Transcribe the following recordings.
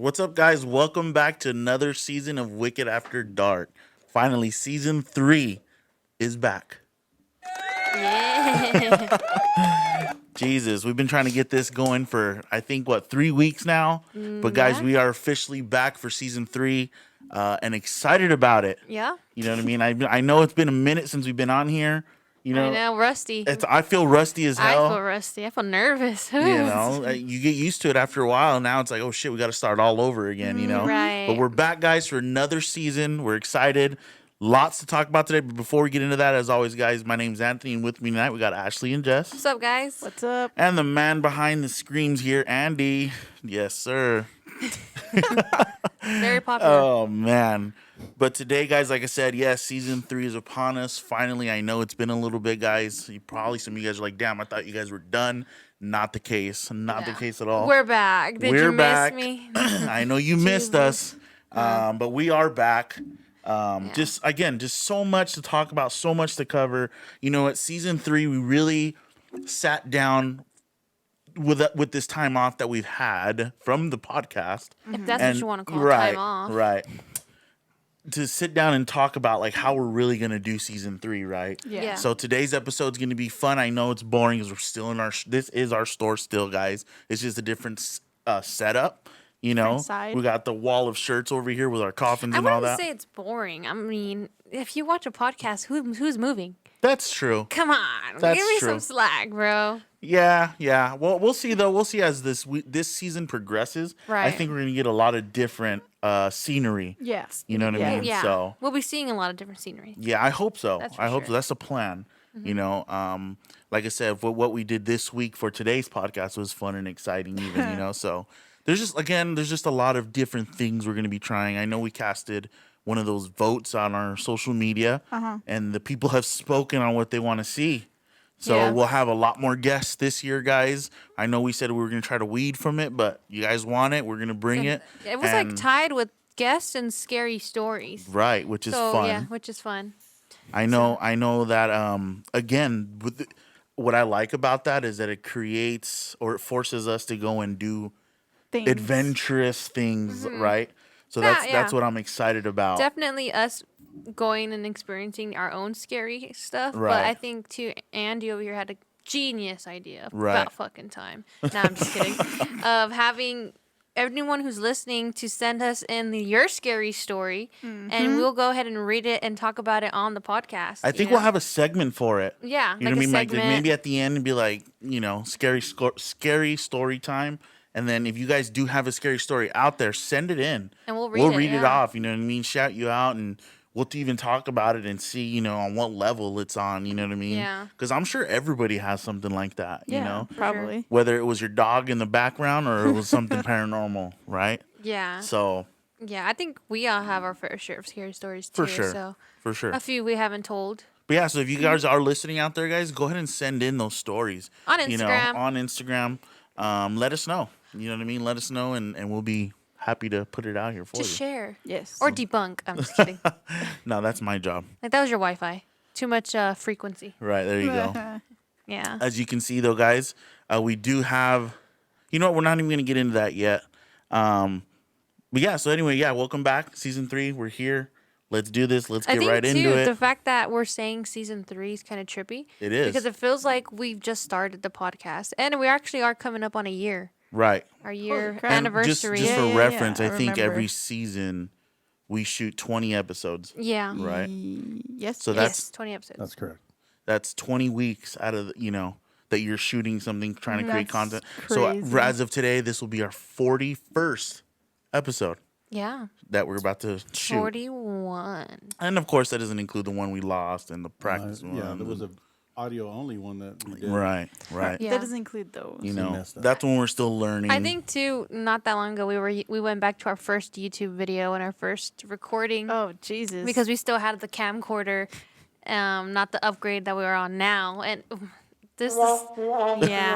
What's up, guys? Welcome back to another season of Wicked After Dark. Finally, season 3 is back. Yeah. Jesus, we've been trying to get this going for, I think, 3 weeks now? But, guys, yeah. we are officially back for season 3 and excited about it. Yeah. You know what I mean? I know it's been a minute since we've been on here. You I know, know, rusty. I feel rusty as hell. I feel rusty. I feel nervous. You know, you get used to it after a while. Now it's like, oh shit, we got to start all over again, you know? Right. But we're back, guys, for another season. We're excited. Lots to talk about today. But before we get into that, as always, guys, my name's Anthony. And with me tonight, we got Ashley and Jess. What's up, guys? What's up? And the man behind the screams here, Andy. Yes, sir. Very popular. Oh, man. But today, guys, like I said, yes, season 3 is upon us. Finally, I know it's been a little bit, guys. Some of you guys are like, damn, I thought you guys were done. Not the case. Not the case at all. We're back. Did We're you back. miss me? I know you missed us, but we are back. Just so much to talk about, so much to cover. You know, at season 3, we really sat down with this time off that we've had from the podcast. If that's what you want to call right, time off. right. To sit down and talk about like how we're really gonna do season 3, right? Yeah. So today's episode's gonna be fun. I know it's boring because we're still in this is our store still, guys. It's just a different setup. You know, Different side. we got the wall of shirts over here with our coffins I and all wouldn't that. say it's boring. I mean, if you watch a podcast, who's moving? That's true. Come on. That's Give me true. some slack, bro. Yeah. Well, we'll see though. We'll see as this season progresses. I Right. think we're gonna get a lot of different scenery. Yes. You know what I mean? Yeah. So We'll be seeing a lot of different scenery. yeah, I hope so. That's for I hope so. sure. That's the plan. You know, like I said, what we did this week for today's podcast was fun and exciting, even, you know. So there's just a lot of different things we're going to be trying. I know we casted one of those votes on our social media, and the people have spoken on what they want to see. So Yeah. we'll have a lot more guests this year, guys. I know we said we were going to try to weed from it, but you guys want it. We're going to bring it. It was like tied with guests and scary stories. Right, which is So, fun. yeah, which is fun. I know that again, what I like about that is that it creates or it forces us to go and do Things. adventurous things, right? So Yeah, that's yeah. what I'm excited about. Definitely us going and experiencing our own scary stuff. But Right. I think too, Andy over here had a genius idea Right. about fucking time. No, I'm just kidding. Of having everyone who's listening to send us in your scary story, and we'll go ahead and read it and talk about it on the podcast. I think we'll have a segment for it. Yeah, You know like what I a mean? Like segment. maybe at the end and be like, you know, scary story time. And then if you guys do have a scary story out there, send it in. And we'll read it, it yeah. off. You know what I mean? Shout you out, and we'll even talk about it and see, you know, on what level it's on. You know what I mean? Yeah. Because I'm sure everybody has something like that. Yeah, You know, probably. whether it was your dog in the background or it was something paranormal, right? Yeah. So Yeah, I think we all have our fair share of scary stories too. for sure, So for sure. a few we haven't told. But yeah, so if you guys are listening out there, guys, go ahead and send in those stories On You know, Instagram. on Instagram. Let us know. You know what I mean? Let us know, and we'll be happy to put it out here for To you. share. Yes. Or debunk. I'm just kidding. No, that's my job. Like that was your Wi-Fi. Too much frequency. Right, there you go. Yeah. As you can see, though, guys, we do have. You know what? We're not even going to get into that yet. But yeah. So anyway, yeah. Welcome back, season 3. We're here. Let's do this. Let's I get think right too, into it. the fact that we're saying season 3 is kind of trippy. It is. Because it feels like we've just started the podcast, and we actually are coming up on a year. Right. Our year crap. And anniversary. Just Yeah, for yeah, reference, yeah, I I think every remember. season we shoot 20 episodes. Yeah. Right. Yes. So Yes, 20 episodes. That's correct. That's 20 weeks out of that you're shooting something, trying to create That's content. crazy. So as of today, this will be our 41st episode Yeah. that we're about to shoot. 41. And of course, that doesn't include the one we lost and the practice one. Yeah, there was a audio only one that we did. Right. Yeah. That doesn't include those. You know, messed up. that's when we're still learning. I think too, not that long ago, we went back to our first YouTube video and our first recording Oh, Jesus. because we still had the camcorder, not the upgrade that we are on now. And this is, yeah,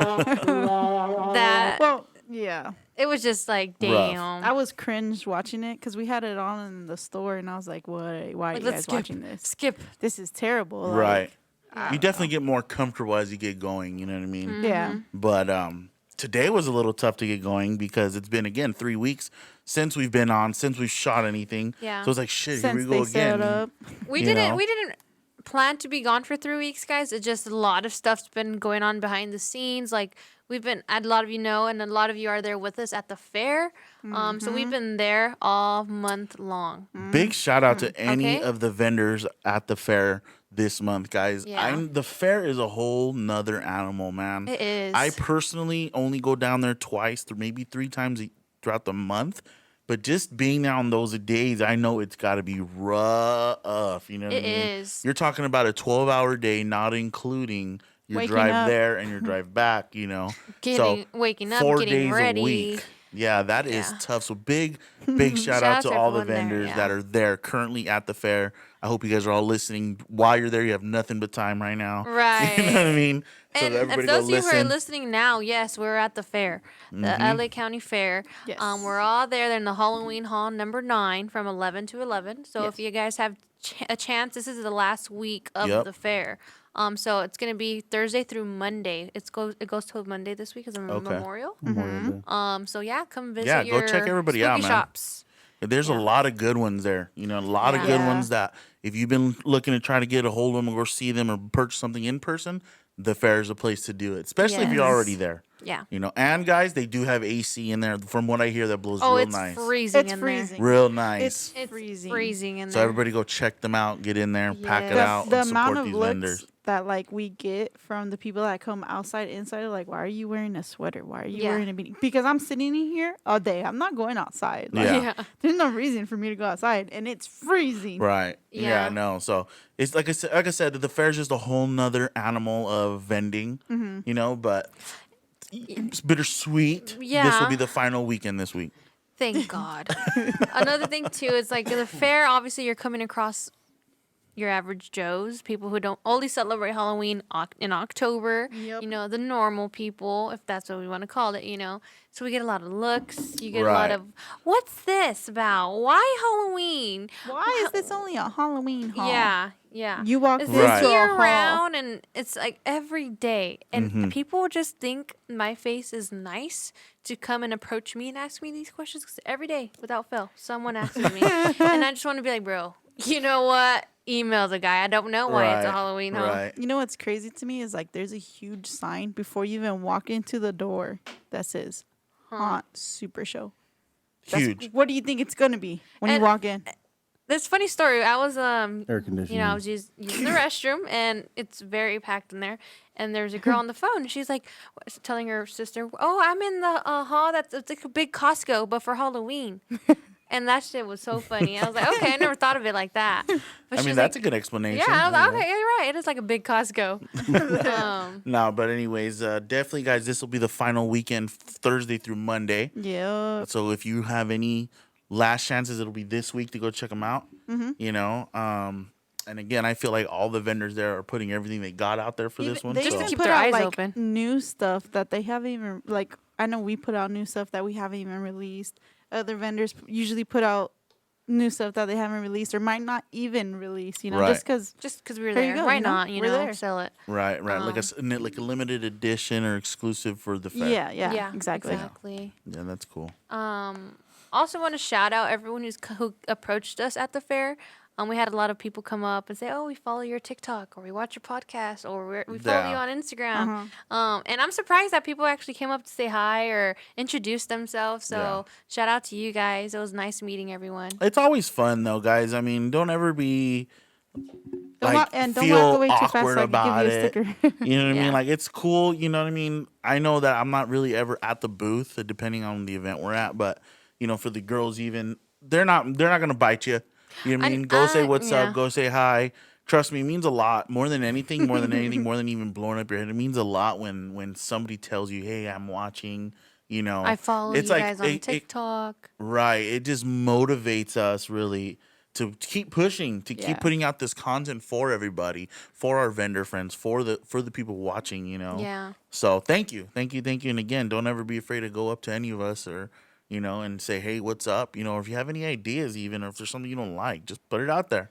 that Well, yeah. it was just like, Rough. damn. I was cringe watching it because we had it on in the store, and I was like, "What? Why are Like, you let's guys skip. watching this? Skip. This is terrible." Like, right. I You don't definitely get more comfortable as you get going. You know what I mean? Yeah. But today was a little tough to get going because it's been again 3 weeks since we've been on, since we've shot anything. Yeah. So it's like shit. Since here we go they set again. up. We You didn't know? we didn't plan to be gone for 3 weeks, guys. It's just a lot of stuff's been going on behind the scenes. Like we've been, a lot of you know, and a lot of you are there with us at the fair. So we've been there all month long. Big shout out to any Okay. of the vendors at the fair this month, guys. Yeah. The fair is a whole nother animal, man. It is. I personally only go down there twice, maybe 3 times throughout the month. But just being there on those days, I know it's got to be rough. You know what I It mean? is. You're talking about a 12-hour day, not including your Waking drive up. there and your drive back, you know. Waking up, 4 getting days ready. a week. Yeah, that is Yeah. tough. So big shout out to all the everyone there, vendors yeah. that are there currently at the fair. I hope you guys are all listening. While you're there, you have nothing but time right now. Right. You know what I mean? So And that if everybody those go of you who are listen. Mm-hmm. listening now, yes, we're at the fair, the LA County Fair. Yes. We're all there. They're in the Halloween Hall number 9 from 11 to 11. So if Yes. you guys have a chance, this is the last week of Yep. the fair. So it's gonna be Thursday through Monday. It goes till Monday this week as a Okay. Memorial. Memorial Day. So yeah, come visit Yeah, go your check everybody spooky out, man. shops. There's a lot of good ones there. You know, a lot of Yeah. good Yeah. ones that if you've been looking to try to get a hold of them or see them or purchase something in person, the fair is a place to do it, especially if you're Yes. already there. Yeah. You know, and guys, they do have AC in there. From what I hear, that blows Oh, real it's nice. freezing It's in freezing. Real nice. It's there. It's freezing. freezing in So there. everybody go check them out, get in there, pack it Yes. out, The and amount support of these looks vendors. that like we get from the people that come outside, inside, are like, why are you wearing a sweater? Why are you Yeah. wearing a beanie? Because I'm sitting in here all day. I'm not going outside. Like, Yeah. There's no reason for me to go outside, and it's freezing. Right. Yeah. Yeah. No. So it's like I said, the fair is just a whole nother animal of vending. Mm-hmm. You know, but it's bittersweet. This will Yeah. be the final weekend this week. Thank God. Another thing too is like the fair. Obviously, you're coming across your average Joes, people who don't only celebrate Halloween in October. Yep. You know, the normal people, if that's what we want to call it. You know, so we get a lot of looks. You get a lot Right. of, what's this about? Why Halloween? Why is this only a Halloween haul? Yeah, yeah. You walk Is into Right. this a year hall. round, and it's like every day, and Mm-hmm. people just think my face is nice to come and approach me and ask me these questions, because every day, without fail, someone asks me, and I just want to be like, bro, you know what? Email the guy. I don't know why it's a Right, Halloween haul. Right. You know what's crazy to me is like there's a huge sign before you even walk into the door that says Haunt Super Show. That's- Huge. What do you think it's gonna be when And- you walk in? This funny story. I was Air conditioning. I was using the restroom, and it's very packed in there. And there's a girl on the phone. And she's like, telling her sister, "Oh, I'm in the hall. It's like a big Costco, but for Halloween." And that shit was so funny. I was like, okay, I never thought of it like that. But I she's mean, like, that's a good explanation. yeah. I was you like, know? okay, you're right. It is like a big Costco. No, but anyways, definitely, guys, this will be the final weekend, Thursday through Monday. Yeah. So if you have any last chances, it'll be this week to go check them out. Mm-hmm. You know, and again, I feel like all the vendors there are putting everything they got out there for this one. They Just to So. even keep put their out eyes like open. new stuff that they haven't even like. I know we put out new stuff that we haven't even released. Other vendors usually put out new stuff that they haven't released or might not even release. You know, Right. just because. Just because we were There you there. go, Why you know? not? You We're know, there. sell it. Right, like like a limited edition or exclusive for the fair. Yeah, exactly. Exactly. Yeah, that's cool. Also want to shout out everyone who approached us at the fair. We had a lot of people come up and say, "Oh, we follow your TikTok, or we watch your podcast, or we follow you Yeah. on Instagram." And I'm surprised that people actually came up to say hi or introduce themselves. So shout out to you guys. It was nice meeting everyone. It's always fun though, guys. I mean, don't ever be Don't like don't feel walk away too fast awkward so I about can give you a it. sticker. You know what I Yeah. mean? Like it's cool. You know what I mean? I know that I'm not really ever at the booth, depending on the event we're at. But you know, for the girls, even they're not gonna bite you. You know what I mean? Go say what's yeah. up. Go say hi. Trust me, it means a lot. More than anything, more than even blowing up your head. It means a lot when somebody tells you, "Hey, I'm watching." You know, I follow it's you like guys on it- TikTok. Right. It just motivates us really to keep pushing, to Yeah. keep putting out this content for everybody, for our vendor friends, for the people watching, you know. Yeah. So thank you. And again, don't ever be afraid to go up to any of us or, and say, "Hey, what's up?" Or if you have any ideas even, or if there's something you don't like, just put it out there.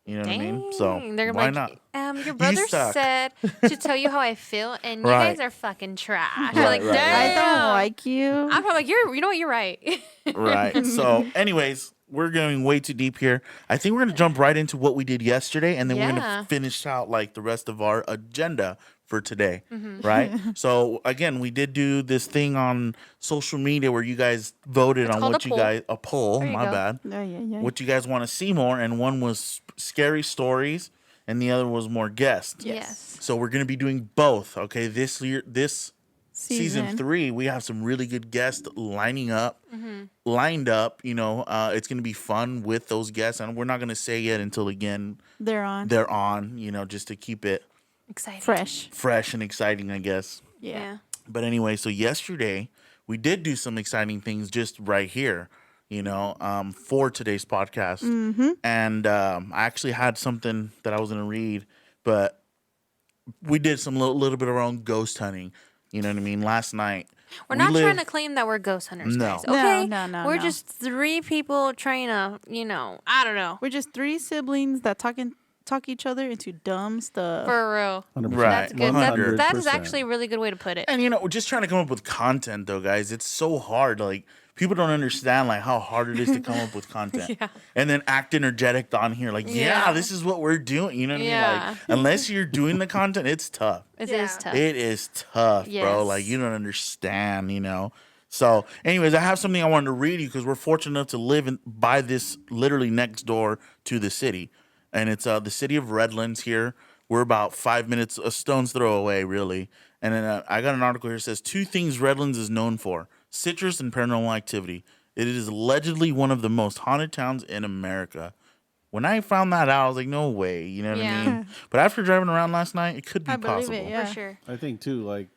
You know what I mean? Dang. So They're why like, not? your brother suck. said to tell you how I feel, and you Right. guys are fucking trash. Right, Like, right, right. I damn. don't like you. I'm probably like, you know what? You're right. Right. So, anyways, we're going way too deep here. I think we're going to jump right into what we did yesterday, and then we're going Yeah. to finish out like the rest of our agenda for today. Mm-hmm. Right. So, again, we did do this thing on social media where you guys voted It's on called what a you poll. guys, a poll, There you my go. bad, Yeah. what you guys want to see more. And one was scary stories, and the other was more guests. Yes. So, we're going to be doing both. Okay. This year, this season 3, we have some really good guests lined up. You know, it's gonna be fun with those guests, and we're not gonna say it until again They're on. they're on. You know, just to keep it Exciting. Fresh. fresh and exciting, I guess. Yeah. But anyway, so yesterday we did do some exciting things just right here. You know, for today's podcast, and I actually had something that I was gonna read, but we did some little bit of our own ghost hunting. You know what I mean? Last night. We're we not live- trying to claim that we're ghost hunters, No. guys. No, Okay? no, We're no. just 3 people trying to, I don't know. We're just 3 siblings that talk each other into dumb stuff. For real. 100%. Right. That's good. 100%. That is actually a really good way to put it. And you know, just trying to come up with content though, guys, it's so hard. Like people don't understand like how hard it is to come up with content. Yeah. And then act energetic on here, like, yeah, Yeah. this is what we're doing. You know what I mean? Yeah. Like unless you're doing the content, it's tough. It Yeah. is tough. It is tough, bro. Yes. Like you don't understand, you know. So, anyways, I have something I wanted to read you because we're fortunate enough to live by this literally next door to the city, and it's the city of Redlands here. We're about 5 minutes, a stone's throw away, really. And then I got an article here that says 2 things Redlands is known for: citrus and paranormal activity. It is allegedly one of the most haunted towns in America. When I found that out, I was like, no way, you know what I Yeah. mean? But after driving around last night, it could be I believe possible. it, yeah. For sure. I think too, like,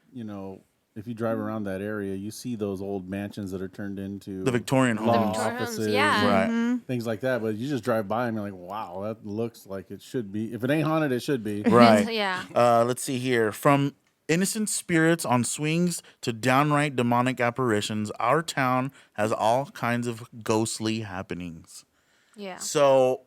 if you drive around that area, you see those old mansions that are turned into The Victorian law homes. Victorian homes, offices, yeah. Right. and things like that. But you just drive by and you're like, wow, that looks like it should be. If it ain't haunted, it should be. Right. Yeah. Let's see here. From innocent spirits on swings to downright demonic apparitions, our town has all kinds of ghostly happenings. Yeah. So,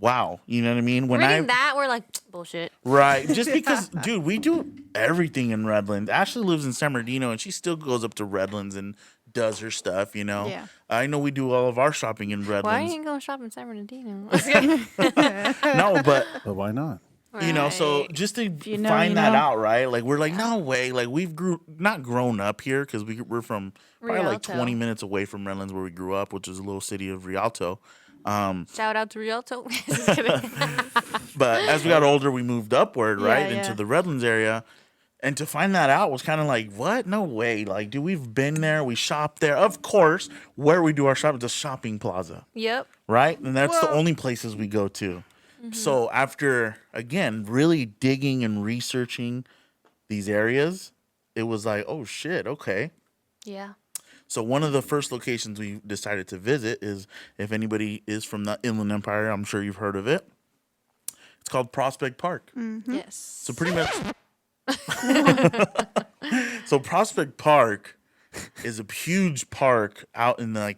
wow. You know what I mean? When Reading that, we're like, bullshit. Right. Just because, dude, we do everything in Redlands. Ashley lives in San Bernardino and she still goes up to Redlands and does her stuff, you know? Yeah. I know we do all of our shopping in Why Redlands. ain't going shop in San Bernardino? No, but But why not? you know, so Right. just to you know, find you that know. out, right? Like we're like, no way. Like we've not grown up here because we're from probably like Rialto. 20 minutes away from Redlands where we grew up, which is a little city of Rialto. Shout out to Rialto. Just kidding. But as we got older, we moved upward, right, Yeah, into yeah. the Redlands area. And to find that out was kind of like, what? No way. Like, dude, we've been there. We shop there. Of course, where we do our shopping is a shopping plaza, Yep. right? And that's the Well- only places we go to. So after, again, really digging and researching these areas, it was like, oh, shit, okay. Yeah. So one of the first locations we decided to visit is, if anybody is from the Inland Empire, I'm sure you've heard of it. It's called Prospect Park. Yes. So pretty much. So Prospect Park is a huge park out in the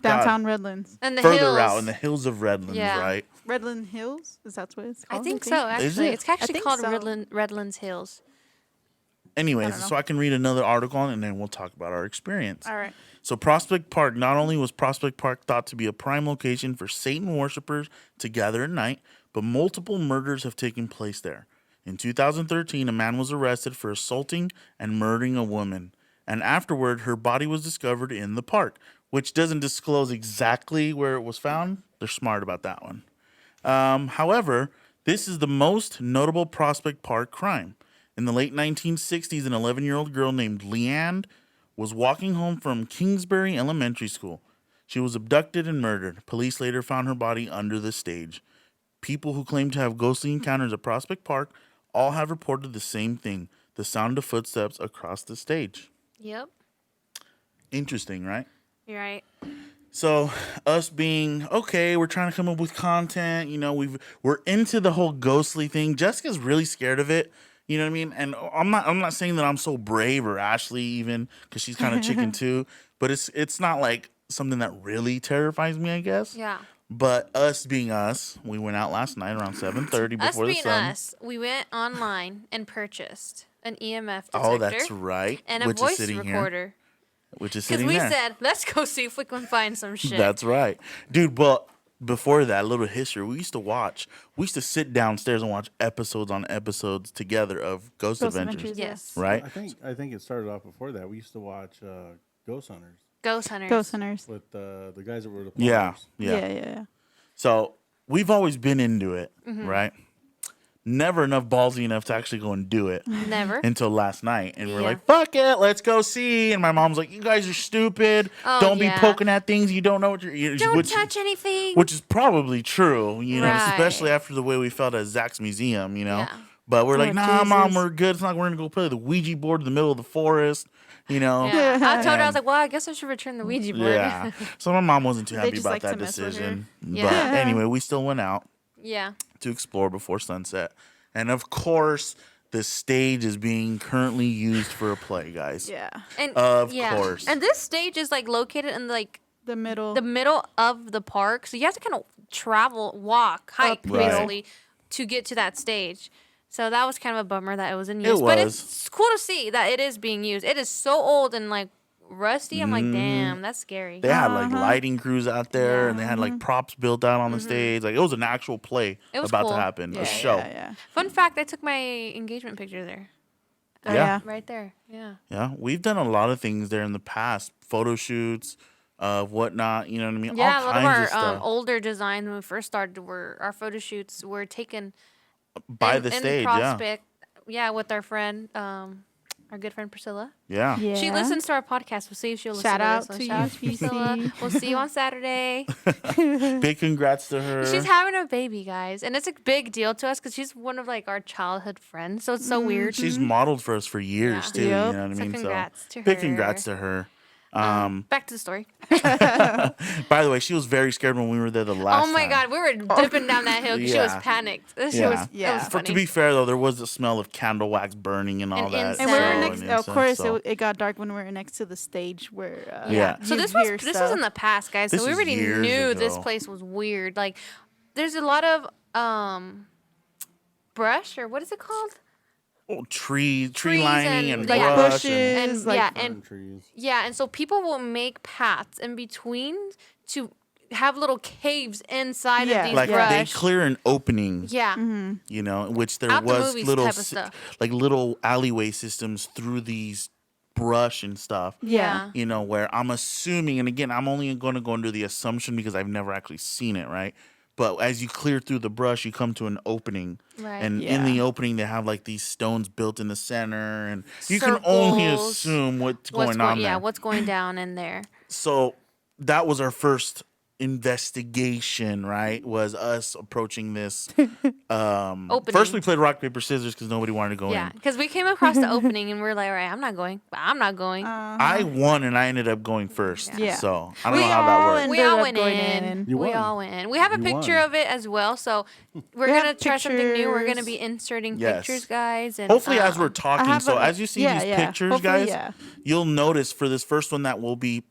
Downtown Redlands. And the further hills. out in the hills of Redlands, Yeah. right? Redland Hills? Is that what it's I called? think so, actually. it? It's actually think called so. Redlands Hills. Anyways, don't know. so I can read another article on it and then we'll talk about our experience. All right. So Prospect Park, not only was Prospect Park thought to be a prime location for Satan worshipers to gather at night, but multiple murders have taken place there. In 2013, a man was arrested for assaulting and murdering a woman, and afterward, her body was discovered in the park, which doesn't disclose exactly where it was found. They're smart about that one. However, this is the most notable Prospect Park crime. In the late 1960s, an 11-year-old girl named Leanne was walking home from Kingsbury Elementary School. She was abducted and murdered. Police later found her body under the stage. People who claim to have ghostly encounters at Prospect Park all have reported the same thing: the sound of footsteps across the stage. Yep. Interesting, right? You're right. So us being okay, we're trying to come up with content. You know, we're into the whole ghostly thing. Jessica's really scared of it. You know what I mean? And I'm not saying that I'm so brave, or Ashley even, because she's kind of chicken too. But it's not like something that really terrifies me, I guess. Yeah. But us being us, we went out last night around 7:30 Us before the being sun. us, we went online and purchased an EMF detector. Oh, that's right. And a which is voice sitting here. recorder. Which is Because sitting we there. said, let's go see if we can find some shit. That's right, dude. But before that, a little history. We used to sit downstairs and watch episodes on episodes together of Ghost Ghost Adventures. Adventures, Yes. Right? I think it started off before that. We used to watch Ghost Hunters Ghost Hunters. Ghost Hunters. with the guys that were the Yeah, plumbers. yeah. So we've always been into it, Mm-hmm. right? Never enough ballsy enough to actually go and do it Never. until last night, and we're Yeah. like, "Fuck it, let's go see." And my mom's like, "You guys are stupid. Oh, Don't be yeah. poking at things you don't know what Don't touch anything. Which is probably true, you know, Right. especially after the way we felt at Zach's museum, you know. Yeah. But we're like, Oh, nah, mom, Jesus. we're good. It's not. We're gonna go play the Ouija board in the middle of the forest, you know. Yeah. I told her, I was And- like, well, I guess I should return the Ouija board. Yeah. So my mom wasn't too They happy just about like to that mess with her. decision. Yeah. But anyway, we still went out Yeah. to explore before sunset, and of course, the stage is being currently used for a play, guys. Yeah. And Of yeah. course. And this stage is like located in like The middle. the middle of the park, so you have to kind of walk, hike Uphill. basically to get to that stage. So that was kind of a bummer that it was in use. It But was. it's cool to see that it is being used. It is so old and like rusty. I'm like, damn, that's scary. They had like lighting crews out there, and they had like props built out on the stage. Like it was an actual play Mm-hmm. It was about cool. to happen, yeah, a show. Yeah. Fun fact: I took my engagement picture there. Oh, Yeah. Right there. Yeah. Yeah, we've done a lot of things there in the past, photo shoots, whatnot. You know what I mean? Yeah, a All lot of kinds our of stuff older designs when we first started were our photo shoots were taken by in, the in stage. Prospect. Yeah, with our friend, our good friend Priscilla. Yeah, Yeah. She listens to our podcast. We'll see if she'll listen Shout to out this one. to Shout out you, Priscilla. PC. We'll see you on Saturday. Big congrats to her. She's having a baby, guys, and it's a big deal to us because she's one of like our childhood friends. So it's so weird. She's modeled for us for years Yeah. too. Yep. You know what I So mean? congrats to big her. congrats to her. Back to the story. By the way, she was very scared when we were there the last Oh my time. god, we were dipping down that hill because she was Yeah. panicked. She Yeah. was, it Yeah. was For- funny. To be fair though, there was the smell of candle wax burning and all And that. And we were Incense. next. and Of incense, course, so- it got dark when we were next to the stage where. Yeah. So you'd this was hear this was stuff. in the past, guys. This So we was already years knew this ago. place was weird. Like, there's a lot of brush or what is it called? tree Trees lining and, and like, brush bushes. and And like yeah, Fern and trees. yeah, and so people will make paths in between to have little caves inside Yeah. of these like brush. they clear an opening. Yeah. You know, in which there Out the was movies little type of stuff. like little alleyway systems through these brush and stuff. Yeah. You know, where I'm assuming, and again, I'm only going to go into the assumption because I've never actually seen it, right? But as you clear through the brush, you come to an opening, Right. and in the Yeah. opening, they have like these stones built in the center, and you can only Circles. assume what's What's going on yeah, there. what's going down in there? So that was our first investigation, right? Was us approaching this. Opening. First, we played rock paper scissors because nobody wanted to go Yeah, in. because we came across the opening and we are like, all right, I'm not going. I'm not going. I won, and I ended up going first. Yeah. So I don't We know how that all worked. we ended all up went going in. in. You We won. all went in. We have a You picture won. of it as well. So we're We gonna have try something new. We're gonna pictures. be inserting Yes. pictures, guys. And Hopefully, as we're talking, have so a- as you see yeah, these yeah. pictures, Hopefully, guys, yeah. you'll notice for this first one that we'll be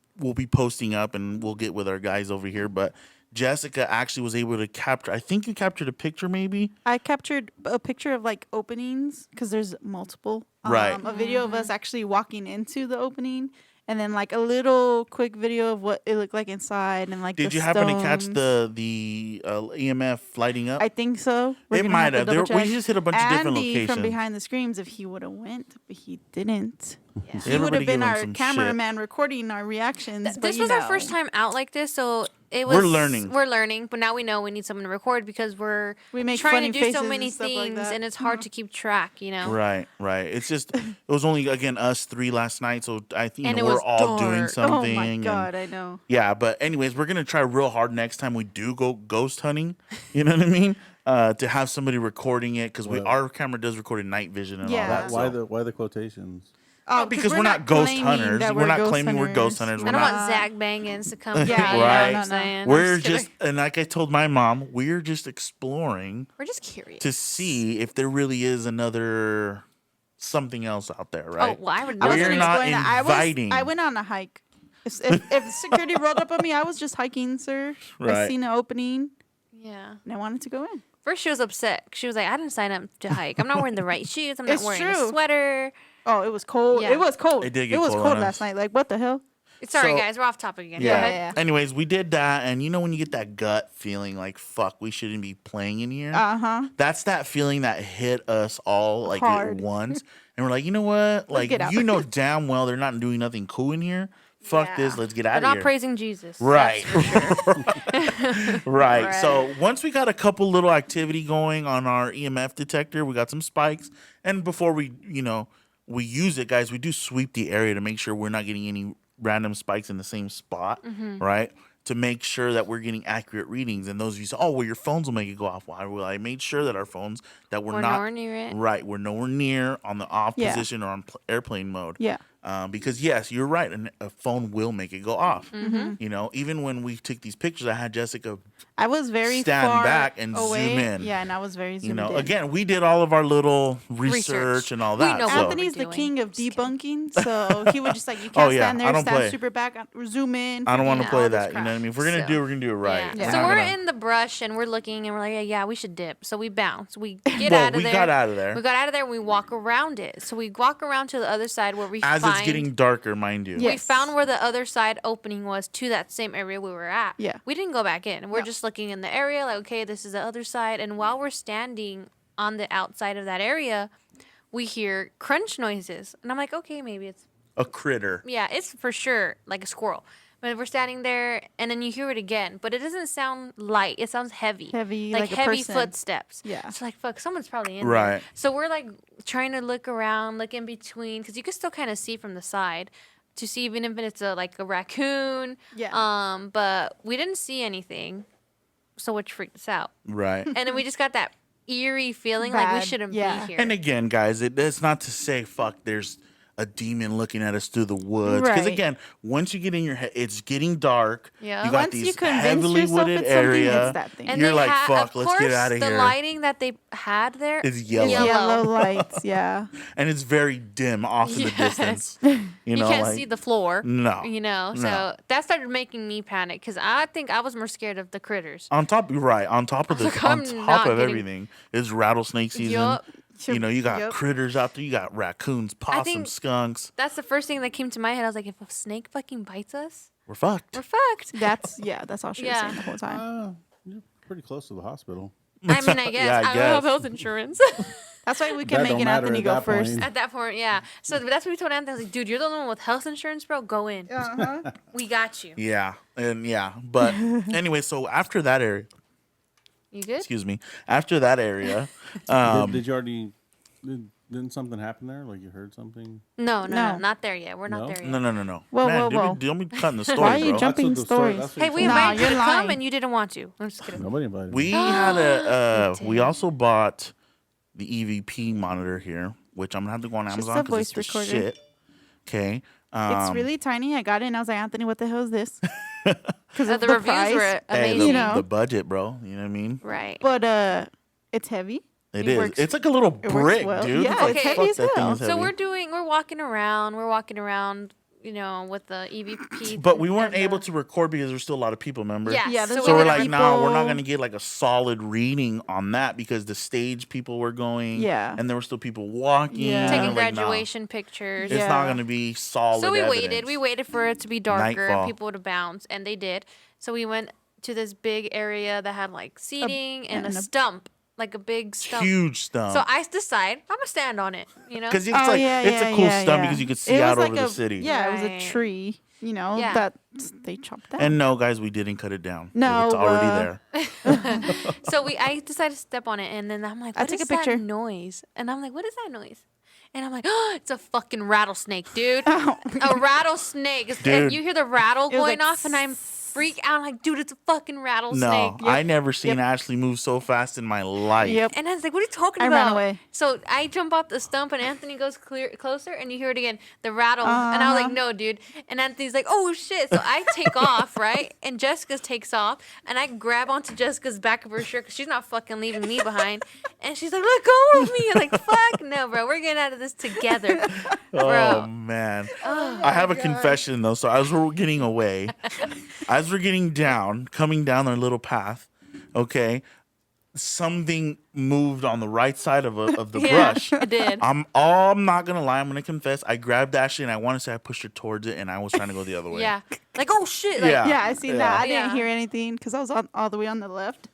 posting up, and we'll get with our guys over here. But Jessica actually was able to capture. I think you captured a picture, maybe. I captured a picture of like openings because there's multiple. Right. A video of us actually walking into the opening, and then like a little quick video of what it looked like inside, and like. Did the you happen to catch stones. the EMF lighting up? I think so. We're It gonna might to have. There- double we check. just hit a bunch of different Andy locations. from behind the screams. If he would have went, but he didn't. Yeah. He would Everybody have been give him our some cameraman recording our reactions. but this you was our know. first time out like this, so it was. We're learning. We're learning, but now we know we need someone to record because we're We make trying funny to do so faces many and stuff like things, that. and it's hard to keep track. You know. Right, right. It's just it was only again us three last night, so I think And it we're was all doing dark. something. Oh my and- god, I know. yeah, but anyways, we're gonna try real hard next time we do go ghost hunting. You know what I mean? To have somebody recording it because Well- our camera does record in night vision and all Yeah. that. Why so- the quotations? Oh, because we're not ghost claiming hunters. that We're not ghost claiming we're ghost hunters. I We're don't not. want Zach Bangans to come. Yeah, here, Right. You know what I'm no, no. saying? We're I'm kidding. just and like I told my mom, we're just exploring We're just curious. to see if there really is another something else out there, right? Oh, well, I would I know was We're gonna not explain that. inviting. I went on a hike If security rolled up on me, I was just hiking, sir. I Right. seen an opening Yeah. and I wanted to go in. First, she was upset. She was like, I didn't sign up to hike. I'm not wearing the right shoes. I'm not It's wearing true. a sweater. Oh, it was cold. Yeah. It was cold. It did get was cold cold on last us. night. Like, what the hell? Sorry, So- guys. We're off topic again. Go Yeah. ahead. Yeah. Anyways, we did that, and you know when you get that gut feeling like fuck, we shouldn't be playing in here. That's that feeling that hit us all like at Hard. once, and we're like, you know what? Like get out. you know damn well they're not doing nothing cool in here. Fuck Yeah. this. Let's get We're out of not here. praising Jesus. Right. That's for Right. So once we got a couple little activity going on our EMF detector, we got some spikes, and before we we use it, guys, we do sweep the area to make sure we're not getting any random spikes in the same spot, Mm-hmm. right? To make sure that we're getting accurate readings. And those of you say, oh, well, your phones will make it go off. Why? Well, I made sure that our phones that we're We're not nowhere near it. right. We're nowhere near on the off Yeah. position or on airplane mode. Yeah. Because yes, you're right. A phone will make it go off. Mm-hmm. You know, even when we took these pictures, I had Jessica. I was very Stand far back and away. zoom in. Yeah, and I was very You zoomed know, in. again, we did all of our little research Research. and all We that. know so. what Anthony's the doing. king of Just kidding. debunking, so he would just like, you can't Oh, yeah, stand I there, don't stand play. super back, zoom in. I don't want to Yeah, play all this that. You know what I crap. mean? If we're gonna So- do it, we're gonna do it right. Yeah. We're So not we're gonna- in the brush and we're looking and we're like, yeah, we should dip. So we bounce. We get Well, out of we there. got out of there. We got out of there and we walk around it. So we walk around to the other side where we As find. it's getting darker, mind you. Yeah. We Yes. found where the other side opening was to that same area we were at. Yeah. We didn't go back in. We're No. just looking in the area, like, okay, this is the other side. And while we're standing on the outside of that area, we hear crunch noises. And I'm like, okay, maybe it's, A critter. yeah, it's for sure like a squirrel. But we're standing there and then you hear it again. But it doesn't sound light, it sounds heavy. Heavy, Like like a heavy person. footsteps. Yeah. It's like, fuck, someone's probably in there. Right. So we're like trying to look around, look in between, because you can still kind of see from the side to see even if it's like a raccoon. Yeah. But we didn't see anything, so which freaked us out. Right. And then we just got that eerie feeling like we Bad, shouldn't yeah. be here. And again, guys, it's not to say fuck. There's a demon looking at us through the woods. Because Right. again, once you get in your head, it's getting dark. Yeah. You got Once you these convince heavily yourself wooded it's something, area. it's that thing. And You're they like, ha- fuck, of let's get course, out of the here. lighting that they had there It's yellow. Yellow lights, yeah. And it's very dim off in the Yes. distance. You know, can't like, see the floor. No. You know, No. so that started making me panic because I think I was more scared of the critters. On top, you're right. On top of the, Like, on I'm top not of getting- everything, it's rattlesnake season. Yup. You know, you got Yup. critters out there. You got raccoons, possums, think- skunks. That's the first thing that came to my head. I was like, if a snake fucking bites us, We're fucked. we're fucked. That's all she was Yeah. saying the whole time. You're pretty close to the hospital. I mean, I guess. Yeah, I I don't guess. have health insurance. That's why we That can make don't it matter Anthony at go that first. point. At that point, yeah. So that's what we told Anthony. I was like, dude, you're the only one with health insurance, bro. Go in. Uh-huh. We got you. Yeah, and yeah, but anyway, so after that area, You good? excuse me, after that area, Did you already? Didn't something happen there? Like you heard something? No, No. not there yet. We're not No? there yet. no. Whoa, Man, whoa, dude, whoa. don't be cutting the story, Why are you bro. jumping That's what the story- stories? that's what Hey, you we told me. Nah, invited you you're to come lying. and you didn't want to. I'm just kidding. Nobody invited We me. had a We we did. also bought the EVP monitor here, which I'm gonna have to go on Just Amazon a because it's voice the recorder. shit. Okay, It's really tiny. I got it and I was like, Anthony, what the hell is this? Because The reviews were hey, amazing. the, You know. the budget, bro. You know what I mean? Right. But it's heavy. It It is. works- It's like a little works brick, well. dude. Yeah, It's like, it's fuck, heavy as that thing hell. is So heavy. we're walking around, you know, with the EVP. But we weren't and able the- to record because there's still a lot of people, remember? Yeah. Yeah, there's So we're other like, no, we're not people. gonna get like a solid reading on that because the stage people were going, Yeah. and there were still people walking, Yeah. and taking I'm like, nah, graduation pictures. it's Yeah. not gonna be solid. So we evidence. waited. We waited for it to be darker Nightfall. and people to bounce, and they did. So we went to this big area that had like seating and a and a- stump, like a big stump. Huge stump. So I decide I'm gonna stand on it. You know. Because it's Oh, like yeah, it's yeah, a cool yeah, stump yeah. because you could see It out was over like the a- city. Yeah, it was Right. a tree, you know, Yeah. that they chopped down. And no, guys, we didn't cut it down. No, it's already there. So I decided to step on it, and then I'm like, I "What took is a picture. that noise?" And I'm like, "What is that noise?" And I'm like, "Oh, it's a fucking rattlesnake, dude! Oh. A rattlesnake!" Dude. And you hear the rattle It was going like off, and I'm freak out. I'm like, dude, it's a fucking rattlesnake. No, I never seen Ashley move so fast in my life. Yep. And I was like, what are you talking I about? ran away. So I jump off the stump and Anthony goes closer and you hear it again, the rattle. And I was like, no, dude. And Anthony's like, oh, shit. So I take off, right? And Jessica takes off. And I grab onto Jessica's back of her shirt because she's not fucking leaving me behind. And she's like, let go of me. I'm like, fuck no, bro. We're getting out of this together. Oh Bro. man, I have a confession though. So as we're getting away, as we're getting down, coming down our little path, okay, something moved on the right side of the Yeah, brush. it did. I'm not gonna lie. I'm gonna confess. I grabbed Ashley and I want to say I pushed her towards it, and I was trying to go the other way. Yeah. Like, oh, shit. Like, Yeah. Yeah, I seen that. I Yeah. didn't hear anything because I was all the way on the left.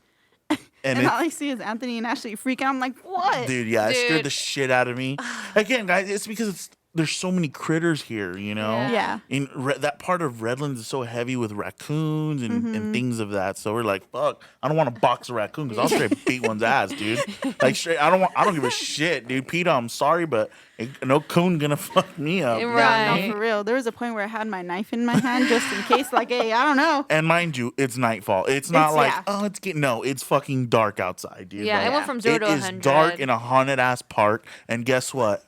and And it, all I see is Anthony and Ashley freaking out. I'm like, what? dude, yeah, it scared Dude. the shit out of me. Again, guys, it's because there's so many critters here, you know. Yeah. Yeah. That part of Redlands is so heavy with raccoons and, Mm-hmm. and things of that. So we're like, fuck, I don't want to box a raccoon because I'll straight beat one's ass, dude. Like straight, I don't give a shit, dude. Peter, I'm sorry, but no coon gonna fuck me up. Right. Yeah, no, for real. There was a point where I had my knife in my hand just in case, like, hey, I don't know. And mind you, it's nightfall. It's not It's- like, yeah. oh, it's getting, no, it's fucking dark outside, dude. Yeah, Like, it went from 0 it to is 100. dark in a haunted ass park. And guess what?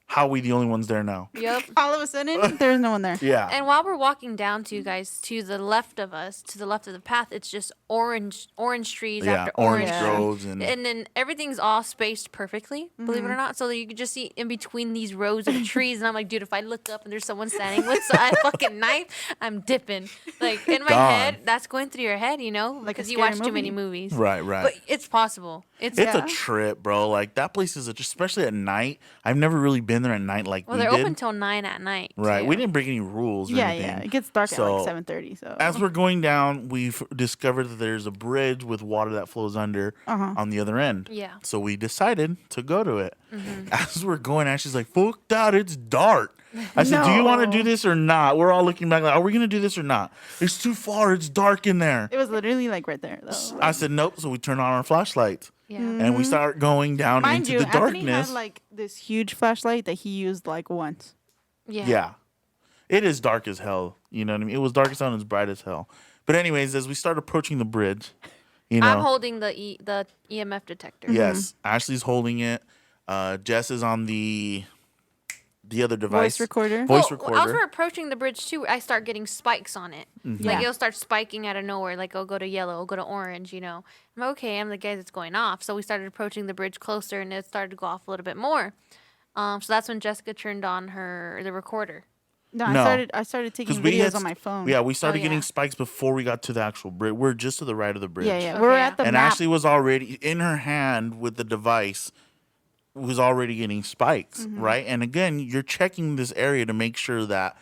How are we the only ones there now? Yep. All of a sudden, there's no one there. Yeah. And while we're walking down to you guys, to the left of us, to the left of the path, it's just orange trees Yeah, after orange orange groves trees. and- then everything's all spaced perfectly, believe it or not. So that you can just see in between these rows of trees. And I'm like, dude, if I look up and there's someone standing with a fucking knife, I'm dipping. Like in my Gone. head, that's going through your head, you know, Like a because you scary watch too many movie. movies. Right, right. But it's possible. It's It's Yeah. a trip, bro. Like that place is especially at night. I've never really been there at night like well, we they're did. open till 9 at night. Right. too. We didn't break any rules or Yeah, anything. yeah. It gets dark So, at like 7:30. So As we're going down, we've discovered that there's a bridge with water that flows under on the other end. Yeah. So we decided to go to it. As we're going, Ashley's like, fuck that, it's dark. I said, do you want to No. do this or not? We're all looking back like, are we going to do this or not? It's too far. It's dark in there. it was literally like right there, though. I said, nope. So we turn on our flashlights. Yeah. And we start going down Mind into you, the Anthony darkness. had like this huge flashlight that he used like once. Yeah. Yeah. It is dark as hell. You know what I mean? It was dark as hell and it's bright as hell. But anyways, as we start approaching the bridge, you know. I'm holding the EMF detector. Yes. Ashley's holding it. Jess is on the other device. Voice recorder. Voice As recorder. we're approaching the bridge too, I start getting spikes on it. Like Yeah. it'll start spiking out of nowhere. Like it'll go to yellow, it'll go to orange. You know, I'm okay. I'm the guy that's going off. So we started approaching the bridge closer, and it started to go off a little bit more. So that's when Jessica turned on the recorder. No, No. I started taking 'Cause we videos had on my phone. Yeah, we started Oh, getting yeah. spikes before we got to the actual bridge. We're just to the right of the bridge. Yeah, yeah. Okay, We're yeah. at the And map. Ashley was already in her hand with the device, was already getting spikes, Mm-hmm. right? And again, you're checking this area to make sure that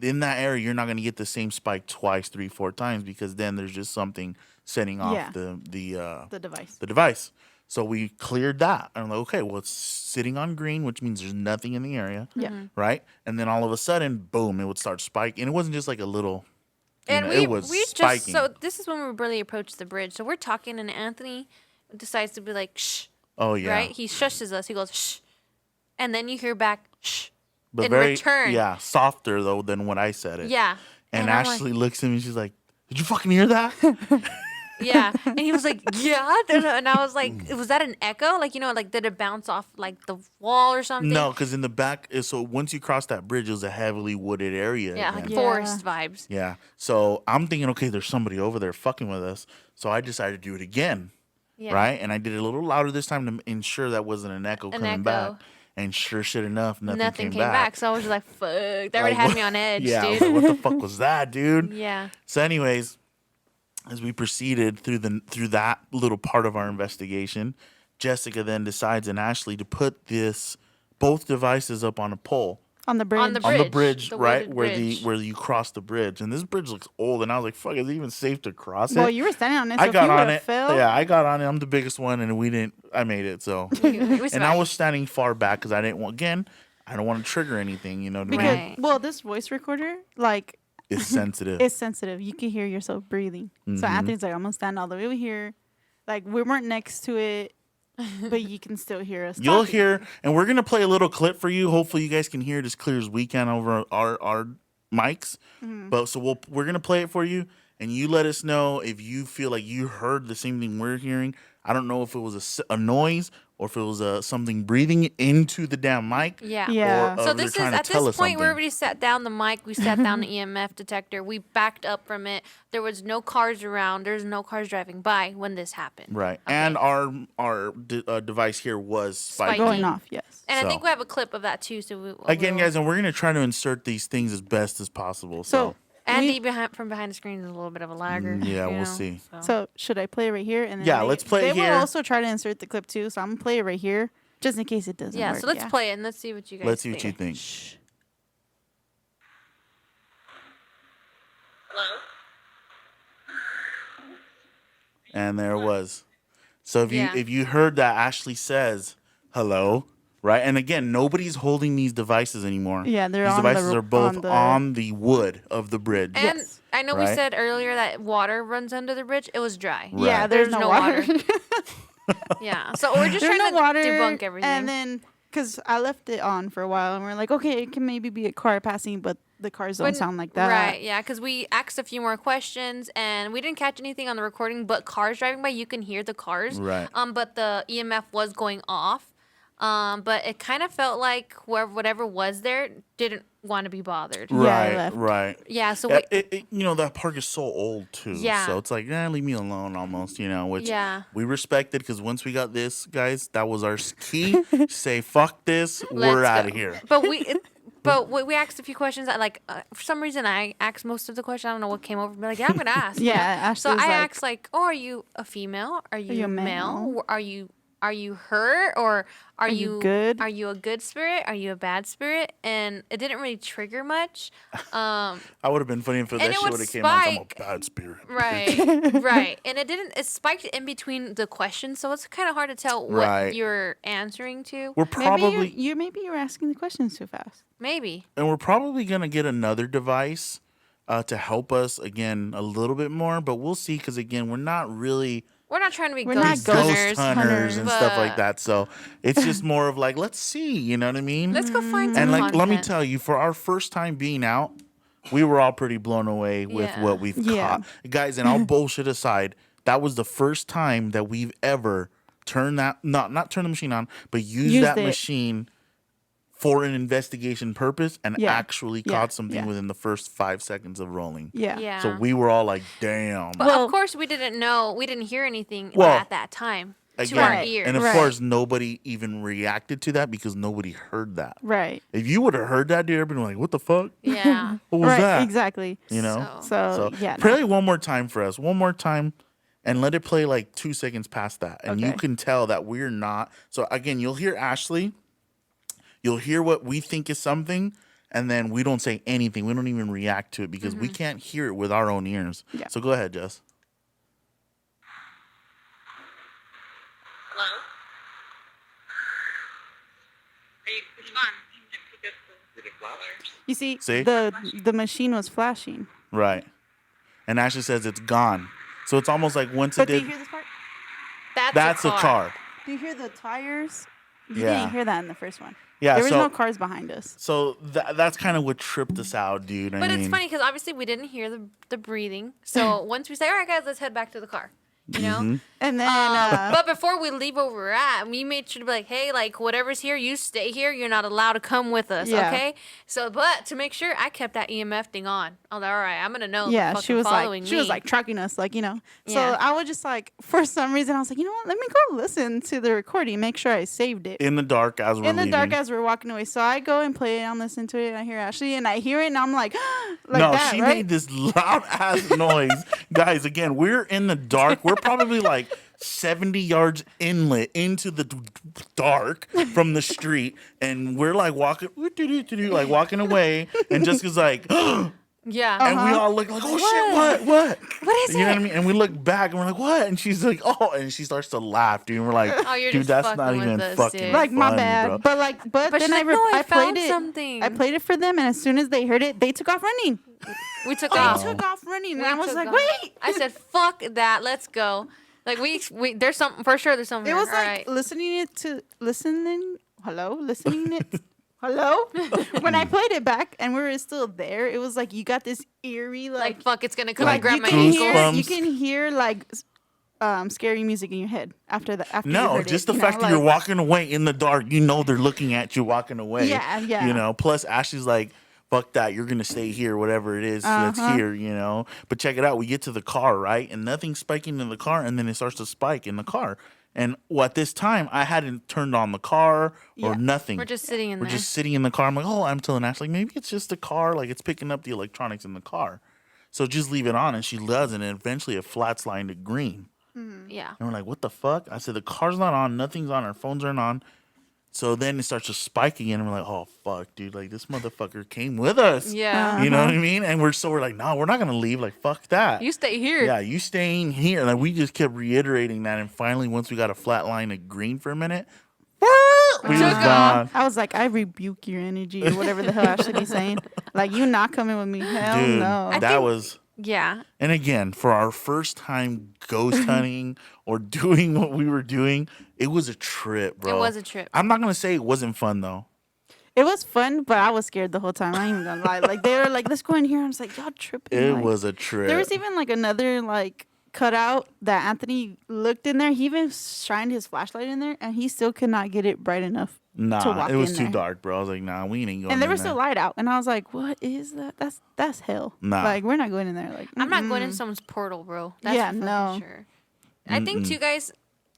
in that area you're not going to get the same spike twice, 3, 4 times because then there's just something setting off Yeah. the device. device. So we cleared that. And I'm like, okay, well, it's sitting on green, which means there's nothing in the area, Yeah. right? And then all of a sudden, boom, it would start spiking. And it wasn't just like a little, And know, we it was we just spiking. so this is when we really approached the bridge. So we're talking, and Anthony decides to be like shh, oh, yeah. right? He shushes us. He goes shh, and then you hear back shh. But in very, return. yeah, softer, though, than when I said it. Yeah. And I'm like, Ashley looks at me, she's like, did you fucking hear that? yeah. And he was like, yeah. And I was like, was that an echo? Like, you know, like did it bounce off like the wall or something? No, because in the back, so once you cross that bridge, it was a heavily wooded area. Yeah, again. like Yeah. forest vibes. Yeah. So I'm thinking, okay, there's somebody over there fucking with us. So I decided to do it again. Yeah. Right? And I did it a little louder this time to ensure that wasn't an echo coming echo. back. And sure shit enough, nothing, came back. So I was just like, fuck. That already had me on edge, Yeah, I was dude. like, what the fuck was that, dude? Yeah. So, anyways, as we proceeded through that little part of our investigation, Jessica then decides and Ashley to put both devices up on a pole On the bridge. On the on the Bridge, bridge, the right wooded where bridge. you cross the bridge. And this bridge looks old, and I was like, "Fuck, is it even safe to cross Well, it?" you were standing on it. So I got if you on would've it. Fell, Yeah, I got on it. I'm the biggest one, and we didn't. I made it. So, We and I smashed. was standing far back because I didn't want. Again, I don't want to trigger anything. You know what I Because mean? Right. well, this voice recorder like It's sensitive. is sensitive. You can hear yourself breathing. So Mm-hmm. Anthony's like, I'm gonna stand all the way over here. Like we weren't next to it, but you can still hear us. You'll talking. hear, and we're gonna play a little clip for you. Hopefully, you guys can hear it as clear as we can over our mics. Mm-hmm. But so we're gonna play it for you, and you let us know if you feel like you heard the same thing we're hearing. I don't know if it was a noise or if it was something breathing into the damn mic. Yeah. Yeah. Or, So they're this is trying to at tell this us point we something. already sat down the mic, we sat down the EMF detector, we backed up from it. There was no cars around. There's no cars driving by when this happened. Right. Okay. And our device here was spiking. Going off, yes. And I think So- we have a clip of that too. So Again, we'll- guys, and we're going to try to insert these things as best as possible. So, Andy from behind the screen is a little bit of a lagger. Yeah, you we'll know, see. so should I play it right here? And then Yeah, let's play it They here. will also try to insert the clip too, so I'm gonna play it right here, just in case it doesn't yeah. work. So let's play it and let's see what you guys. Let's see what you think. think. Shh. Hello? And there it was. So Yeah. if you heard that Ashley says hello, right? And again, nobody's holding these devices anymore. Yeah, they're these on the devices ro- are both on the- the wood of the bridge. And Yes. I know we Right? said earlier that water runs under the bridge. It was dry. Right. Yeah, there's no water. Yeah. So we're just There's trying no to water. debunk everything. And then, because I left it on for a while, and we're like, okay, it can maybe be a car passing, but the cars don't When- sound like that. Right, yeah, because we asked a few more questions and we didn't catch anything on the recording, but cars driving by, you can hear the cars. Right. But the EMF was going off. But it kind of felt like whatever was there didn't want to be bothered. Yeah, I Right, left. right. Yeah, so Yeah, we, you know, that park is so old too. Yeah. So it's like, leave me alone almost, you know, which Yeah. we respected because once we got this, guys, that was our key. Say, fuck this, we're let's out go. of here. But we asked a few questions. That, like, for some reason, I asked most of the questions. I don't know what came over me. Like, yeah, I'm going to ask. Yeah, So Ashley's I like- asked, like, oh, are you a female? Are you you a male? male? Are you her? Or are you you good? Are you a good spirit? Are you a bad spirit? And it didn't really trigger much. I would have been funny if that And it shit would would have came out. I'm a spike. bad spirit. Right, right. And it spiked in between the questions, so it's kind of hard to tell what Right. you're answering to. We're probably Maybe you're asking the questions too fast. Maybe. and we're probably gonna get another device to help us again a little bit more, but we'll see because again, we're not really We're not trying to be We're ghost not ghost hunters. hunters and stuff like but that. So it's just more of like, let's see, you know what I mean? Let's go find some And like, let me content. tell you, for our first time being out, we were all pretty blown away with Yeah. what we've Yeah. caught, guys. And all bullshit aside, that was the first time that we've ever turned that not turn the machine on, but used Used that it. machine for an investigation purpose and Yeah. actually Yeah. caught something Yeah. within the first 5 seconds of rolling. Yeah. Yeah. So we were all like, damn. But Well- of course, we didn't know. We didn't hear anything Well, at that time to our Again, ears. and of Right. course, nobody even reacted to that because nobody heard that. Right. If you would have heard that, dude, I'd been like, "What the fuck? yeah. What was right. that?" Exactly. You know. So- So, yeah. no. play it one more time for us. One more time, and let it play like 2 seconds past that, and you Okay. can tell that we're not. So again, you'll hear Ashley. You'll hear what we think is something, and then we don't say anything. We don't even react to it because we can't hear it with our own ears. Yeah. So go ahead, Jess. Hello? Are you, which one? Did it flowers? You see, See? the machine was flashing. Right. And Ashley says it's gone. So it's almost like once it But do you did. hear this part? That's a car. Do you hear the tires? You Yeah. didn't hear that in the first one. Yeah. There was so no cars behind us. so that's kind of what tripped us out, dude. I But mean, it's funny because obviously we didn't hear the breathing. So once we say, "All right, guys, let's head back to the car," you know. Mm-hmm. And then But before we leave where we're at, we made sure to be like, hey, like, whatever's here, you stay here. You're not allowed to come with us, Yeah. okay? So, but to make sure, I kept that EMF thing on. I was like, all right, I'm going to know yeah, they're she was following like me. tracking us, like, you know. So Yeah. I was just like, for some reason, I was like, you know what? Let me go listen to the recording, make sure I saved it. in the dark as we're In the dark leaving. as we're walking away. So I go and play it and listen to it and I hear Ashley and I hear it and I'm like, like no, that, she right? made this loud ass noise. Guys, again, we're in the dark. We're probably like 70 yards inlet into the dark from the street. And we're like walking, like walking away. And Jessica's like, and yeah. we all look like, oh shit, what? What is You know it? what I mean? And we look back and we're like, what? And she's like, oh, and she starts to laugh, dude. And we're like, Oh, you're dude, just that's not fucking with even us, fucking dude. Like my funny, bad, bro. but But then she's I, like, no, I I found played it. something. I played it for them, and as soon as they heard it, they took off running. We took They off. took off running, and We I was took like, off. wait. I said, fuck that. Let's go. Like, we there's something, for sure there's something It here. was All like right. listening. Hello, listening it hello. When I played it back and we were still there, it was like you got this eerie Like, fuck, it's gonna come Like, and grab you my can ankles. hear Goosebumps. you can hear like scary music in your head after that. After you No, heard just it, the you fact know, that you're like- walking away in the dark, you know they're looking at you walking away. Yeah, yeah. You know, plus Ashley's like, fuck that, you're gonna stay here, whatever it is that's here, you know. But check it out, we get to the car, right? And nothing's spiking in the car, and then it starts to spike in the car. And at this time, I hadn't turned on the car or Yeah. nothing. We're just sitting in We're there. just sitting in the car. I'm like, oh, I'm telling Ashley, maybe it's just the car, like it's picking up the electronics in the car. So just leave it on, and she does, and eventually it flats line to green. Yeah. And we're like, what the fuck? I said, the car's not on, nothing's on, our phones aren't on. So then it starts to spike again, and we're like, oh fuck, dude, like this motherfucker came with us. Yeah. You know what I mean? And we're like, no, we're not gonna leave. Like, fuck that. You stay here. Yeah, you staying here. Like we just kept reiterating that, and finally, once we got a flat line of green for a minute, we was Took off. gone. I was like, I rebuke your energy or whatever the hell I should be saying. Like, you not coming with me? Hell Dude, no. I that think- was. Yeah. And again, for our first time ghost hunting or doing what we were doing, it was a trip, bro. It was a trip. I'm not gonna say it wasn't fun though. It was fun, but I was scared the whole time. I ain't even gonna lie. Like, they were like, let's go in here. I was like, y'all tripping. It like- was a trip. There was even like another like cutout that Anthony looked in there. He even shined his flashlight in there, and he still could not get it bright enough. to Nah, walk it was in too there. dark, bro. I was like, nah, we ain't going. And there in was still light out, and I was like, "What is that? That's hell. Nah. Like, we're not going in there. Like, I'm not going mm-mm. in someone's portal, bro. That's Yeah, for fucking no. sure. I think too, guys.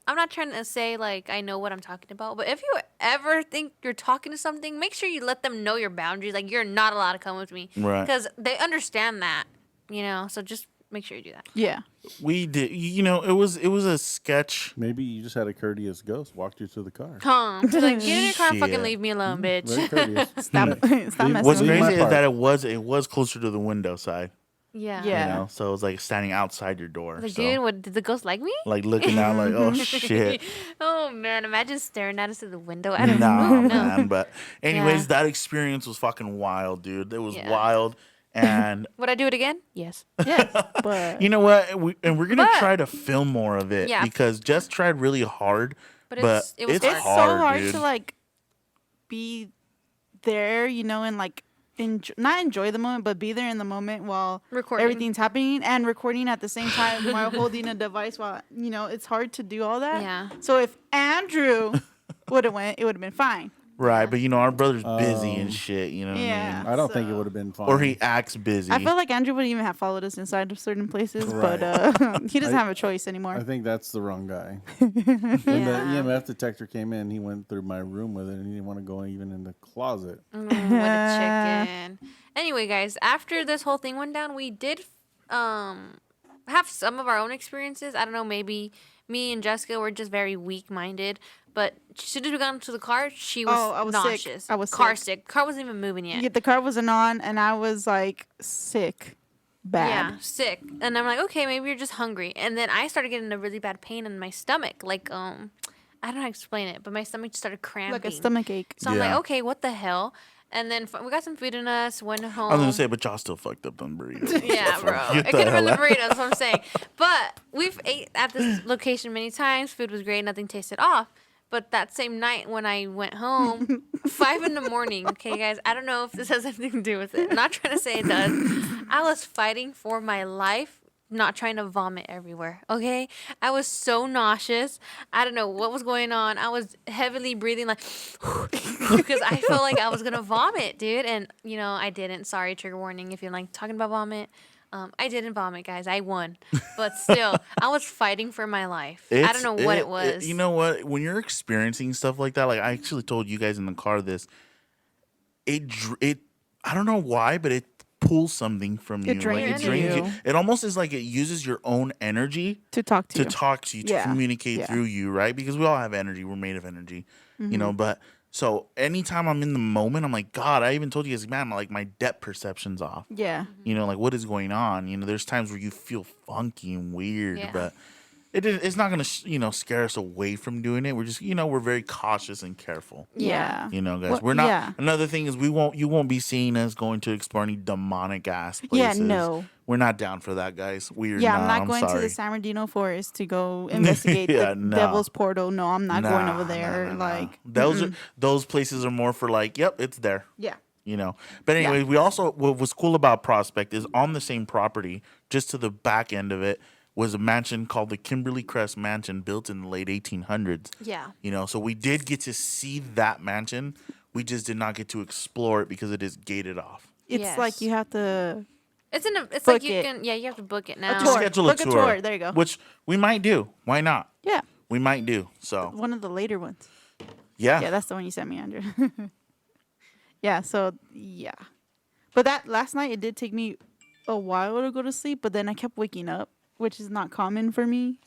I'm not trying to say like I know what I'm talking about, but if you ever think you're talking to something, make sure you let them know your boundaries. Like you're not allowed to come with me, Right. Because they understand that, you know. So just make sure you do that. Yeah, We did. You know, it was a sketch. Maybe you just had a courteous ghost walked you to the car. Calm. Be like, get in your car and fucking Shit. leave me alone, Very bitch. courteous. stop, stop Leave- messing What's with Leave me. my crazy is part. that it was closer to the window side. Yeah. Yeah. You know, so it was like standing outside your door. Like, so, dude, what did the ghost like me? like looking out, like, oh shit. Oh man, imagine staring at us through the window. I don't Nah, know. man. But anyways, Yeah. that experience was fucking wild, dude. It was Yeah. wild. And Would I do it again? Yes. Yes, but you know what? We're gonna But- try to film more of it Yeah. because Jess tried really hard. But But it was it's hard. it's so hard, hard dude. to like be there, and like not enjoy the moment, but be there in the moment while Recording. everything's happening and recording at the same time while holding a device. While it's hard to do all that. Yeah. So if Andrew would have went, it would have been fine. Right, but our brother's busy and Um, shit, you know what I Yeah. mean? I don't think it So- would have been fun. Or he acts busy. I feel like Andrew wouldn't even have followed us inside of certain places, Right. but he doesn't I- have a choice anymore. I think that's the wrong guy. When the Yeah. EMF detector came in, he went through my room with it, and he didn't want to go even in the closet. What a chicken. Anyway, guys, after this whole thing went down, we did have some of our own experiences. I don't know, maybe me and Jessica were just very weak-minded. But as soon as we got into the car, she was, Oh, I was sick. nauseous. I was car sick. sick. Car wasn't even moving yet. Yeah, the car wasn't on, and I was like sick, bad. Yeah, sick. And I'm like, okay, maybe you're just hungry. And then I started getting a really bad pain in my stomach. Like, I don't know how to explain it, but my stomach just started cramping. Like a stomach ache. So I'm Yeah. like, okay, what the hell? And then we got some food in us, went home. I was gonna say, but y'all still fucked up on burritos. Yeah, bro. Get It the could have been hell the out. burritos, that's what I'm saying. But we've ate at this location many times. Food was great, nothing tasted off. But that same night when I went home, 5 in the morning, okay, guys, I don't know if this has anything to do with it. I'm not trying to say it does. I was fighting for my life, not trying to vomit everywhere, okay? I was so nauseous. I don't know what was going on. I was heavily breathing like, because I felt like I was going to vomit, dude. And, I didn't. Sorry, trigger warning if you're like talking about vomit. I didn't vomit, guys. I won. But still, I was fighting for my life. I don't know what it was. You know what? When you're experiencing stuff like that, like I actually told you guys in the car this, it I don't know why, but it pulls something from you. It drains like it drains you. you. It almost is like it uses your own energy To talk to to you. talk to you, to Yeah. communicate Yeah. through you, right? Because we all have energy. We're made of energy, you Mm-hmm. know. But so anytime I'm in the moment, I'm like, God, I even told you guys, man, like my depth perception's off. Yeah. You know, like what is going on? You know, there's times where you feel funky and weird, Yeah. but it's not gonna scare us away from doing it. We're just we're very cautious and careful. Yeah. Guys, Well, we're not. yeah. Another thing is you won't be seeing us going to explore any demonic ass Yeah, places. no. We're not down for that, guys. We're Yeah, not. I'm not going to sorry. the San Bernardino forest to go investigate Yeah, the no. Devil's Portal. No, I'm not going over Nah, there. nah, nah, nah. Like those places are more for like, yep, it's there. yeah. But anyway, we also what was cool about Prospect is on the same property, just to the back end of it, was a mansion called the Kimberly Crest Mansion, built in the late 1800s. Yeah. So we did get to see that mansion. We just did not get to explore it because it is gated off. It's like you have to It's Book like you it. can you have to book it now. tour. Schedule Book a a tour. tour. There you go. Which we might do. Why not? yeah, We might do. So one of the later ones. yeah. Yeah, that's the one you sent me, Andrew. Yeah, so yeah. But that last night it did take me a while to go to sleep, but then I kept waking up, which is not common for me.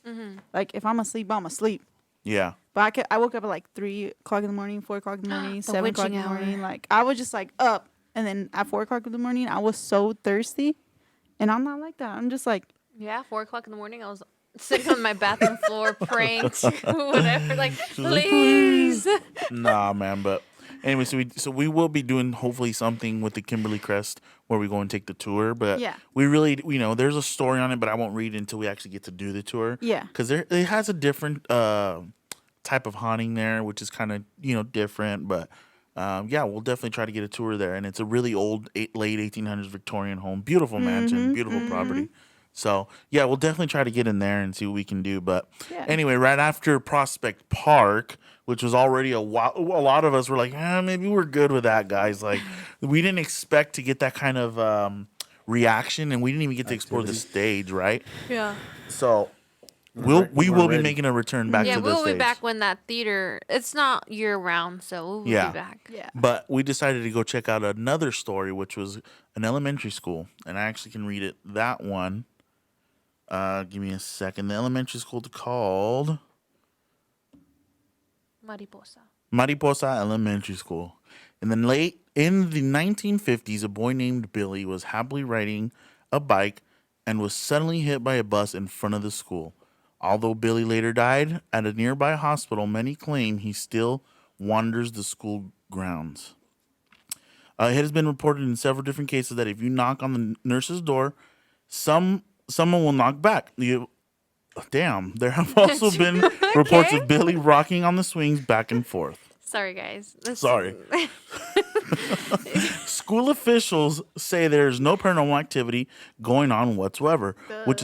Like if I'm asleep, I'm asleep. Yeah. But I woke up at like 3:00 in the morning, 4:00 in the morning, The 7:00 in the witching hour. morning. Like I was just like up, and then at 4:00 in the morning, I was so thirsty, and I'm not like that. I'm just like, Yeah, 4 o'clock in the morning. I was sitting on my bathroom floor praying to whatever. Like, please. Nah, man. But anyway, so we will be doing hopefully something with the Kimberly Crest where we go and take the tour. But Yeah. we really, there's a story on it, but I won't read it until we actually get to do the tour. Yeah. Because it has a different type of haunting there, which is kind of different. But yeah, we'll definitely try to get a tour there. And it's a really old late 1800s Victorian home, beautiful mansion, beautiful property. So yeah, we'll definitely try to get in there and see what we can do. But Yeah. anyway, right after Prospect Park, which was already a lot of us were like, maybe we're good with that, guys. Like, we didn't expect to get that kind of reaction, and we didn't even get to explore the stage, right? Yeah. So we weren't will be ready. making a return back Yeah, to the we'll stage. be back when that theater. It's not year round, so we'll Yeah. be back. yeah. But we decided to go check out another story, which was an elementary school, and I actually can read it. That one. Give me a second. The elementary school called Mariposa Elementary School. In the 1950s, a boy named Billy was happily riding a bike and was suddenly hit by a bus in front of the school. Although Billy later died at a nearby hospital, many claim he still wanders the school grounds. It has been reported in several different cases that if you knock on the nurse's door, someone will knock back. Damn. There have also been reports of Billy rocking on the swings back and forth. Sorry, guys. Sorry. School officials say there is no paranormal activity going on whatsoever, which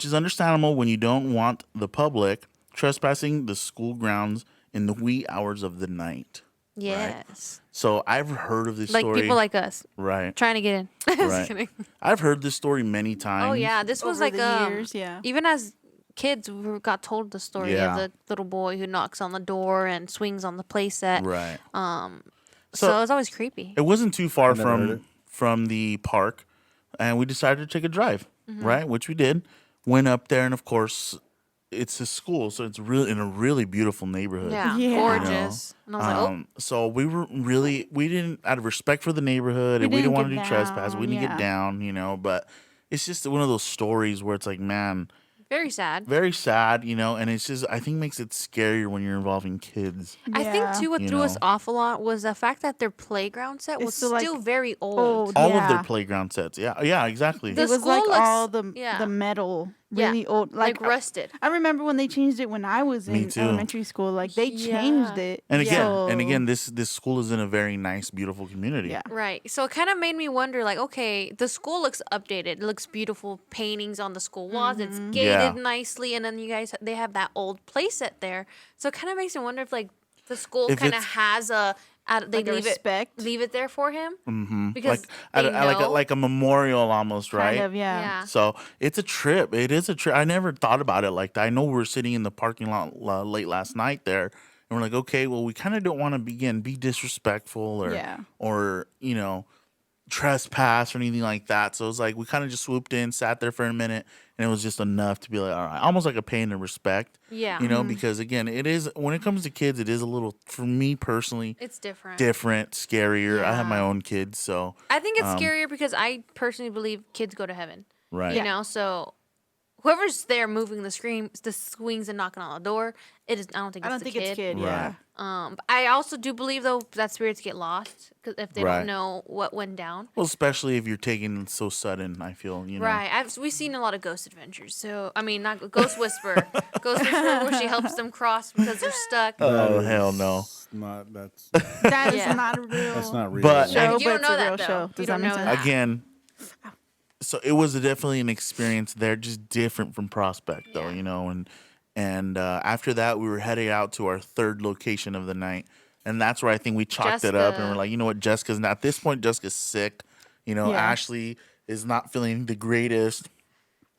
is understandable when you don't want the public trespassing the school grounds in the wee hours of the night. Yes. So I've heard of this Like story. people like us right. trying to get in. Just Right. kidding. I've heard this story many times. Oh yeah, this was Over like the years, yeah. Even as kids, we got told the story Yeah. of the little boy who knocks on the door and swings on the playset. Right. So it was always creepy. It wasn't too far never heard it. from the park, and we decided to take a drive, Mm-hmm. right? Which we did. Went up there, and of course, it's a school, so it's really in a really beautiful neighborhood. Yeah, Yeah. gorgeous. And I was like, oh, So we didn't, out of respect for the neighborhood, We and we didn't didn't want to get do trespass. We didn't down, get down, but it's just one of those stories where it's like, man, very sad. very sad, and it's just, I think makes it scarier when you're involving kids. I think Yeah. too, what You threw us know. off a lot was the fact that their playground set It's was still, like, still very old. old. All of their Yeah. playground sets. Yeah, exactly. The It was school like looks- all the yeah. the metal, Yeah. really old, Like rusted. I remember when they changed it when I was Me in too. elementary school. Like they Yeah. changed it. And Yeah. again, this school is in a very nice, beautiful community. Yeah. Right. So it kind of made me wonder, like, okay, the school looks updated. It looks beautiful paintings on the school walls. It's gated Yeah. nicely. And then you guys, they have that old playset there. So it kind of makes me wonder if, like, the school If kind of it's- has they Like a respect. leave it there for him. Mm-hmm. Because like they know. like a memorial almost, right? Kind of, yeah. Yeah. So it's a trip. It is a trip. I never thought about it like that. I know we were sitting in the parking lot late last night there, and we're like, okay, well, we kind of don't want to be disrespectful or Yeah. trespass or anything like that. So it was like we kind of just swooped in, sat there for a minute, and it was just enough to be like, all right, almost like a pain of respect. Yeah. Because again, it is when it comes to kids, it is a little, for me personally, It's different. different, scarier. I have my Yeah. own kids, so I think it's scarier because I personally believe kids go to heaven. right. You know, so whoever's there moving the swings and knocking on the door, it is. I don't think I it's don't the think kid. it's kid. Right. Yeah. But I also do believe though that spirits get lost because if they Right. don't know what went down. Well, especially if you're taking it so sudden, I feel, you know. Right. We've seen a lot of ghost adventures. So I mean, not Ghost Whisperer. Ghost Whisperer where she helps them cross because they're stuck. Oh, That hell is no. Not that's That is Yeah. not a real. that's not real. But- show, You but don't it's know a that, real though. show. You Does don't that make know sense? that. Again, so it was definitely an experience there, just different from Prospect, though, Yeah. you know. And after that, we were heading out to our third location of the night, and that's where I think we chalked it up, and Jessica. we're like, you know what, Jessica's at this point, Jessica's sick. You know, Yeah. Ashley is not feeling the greatest.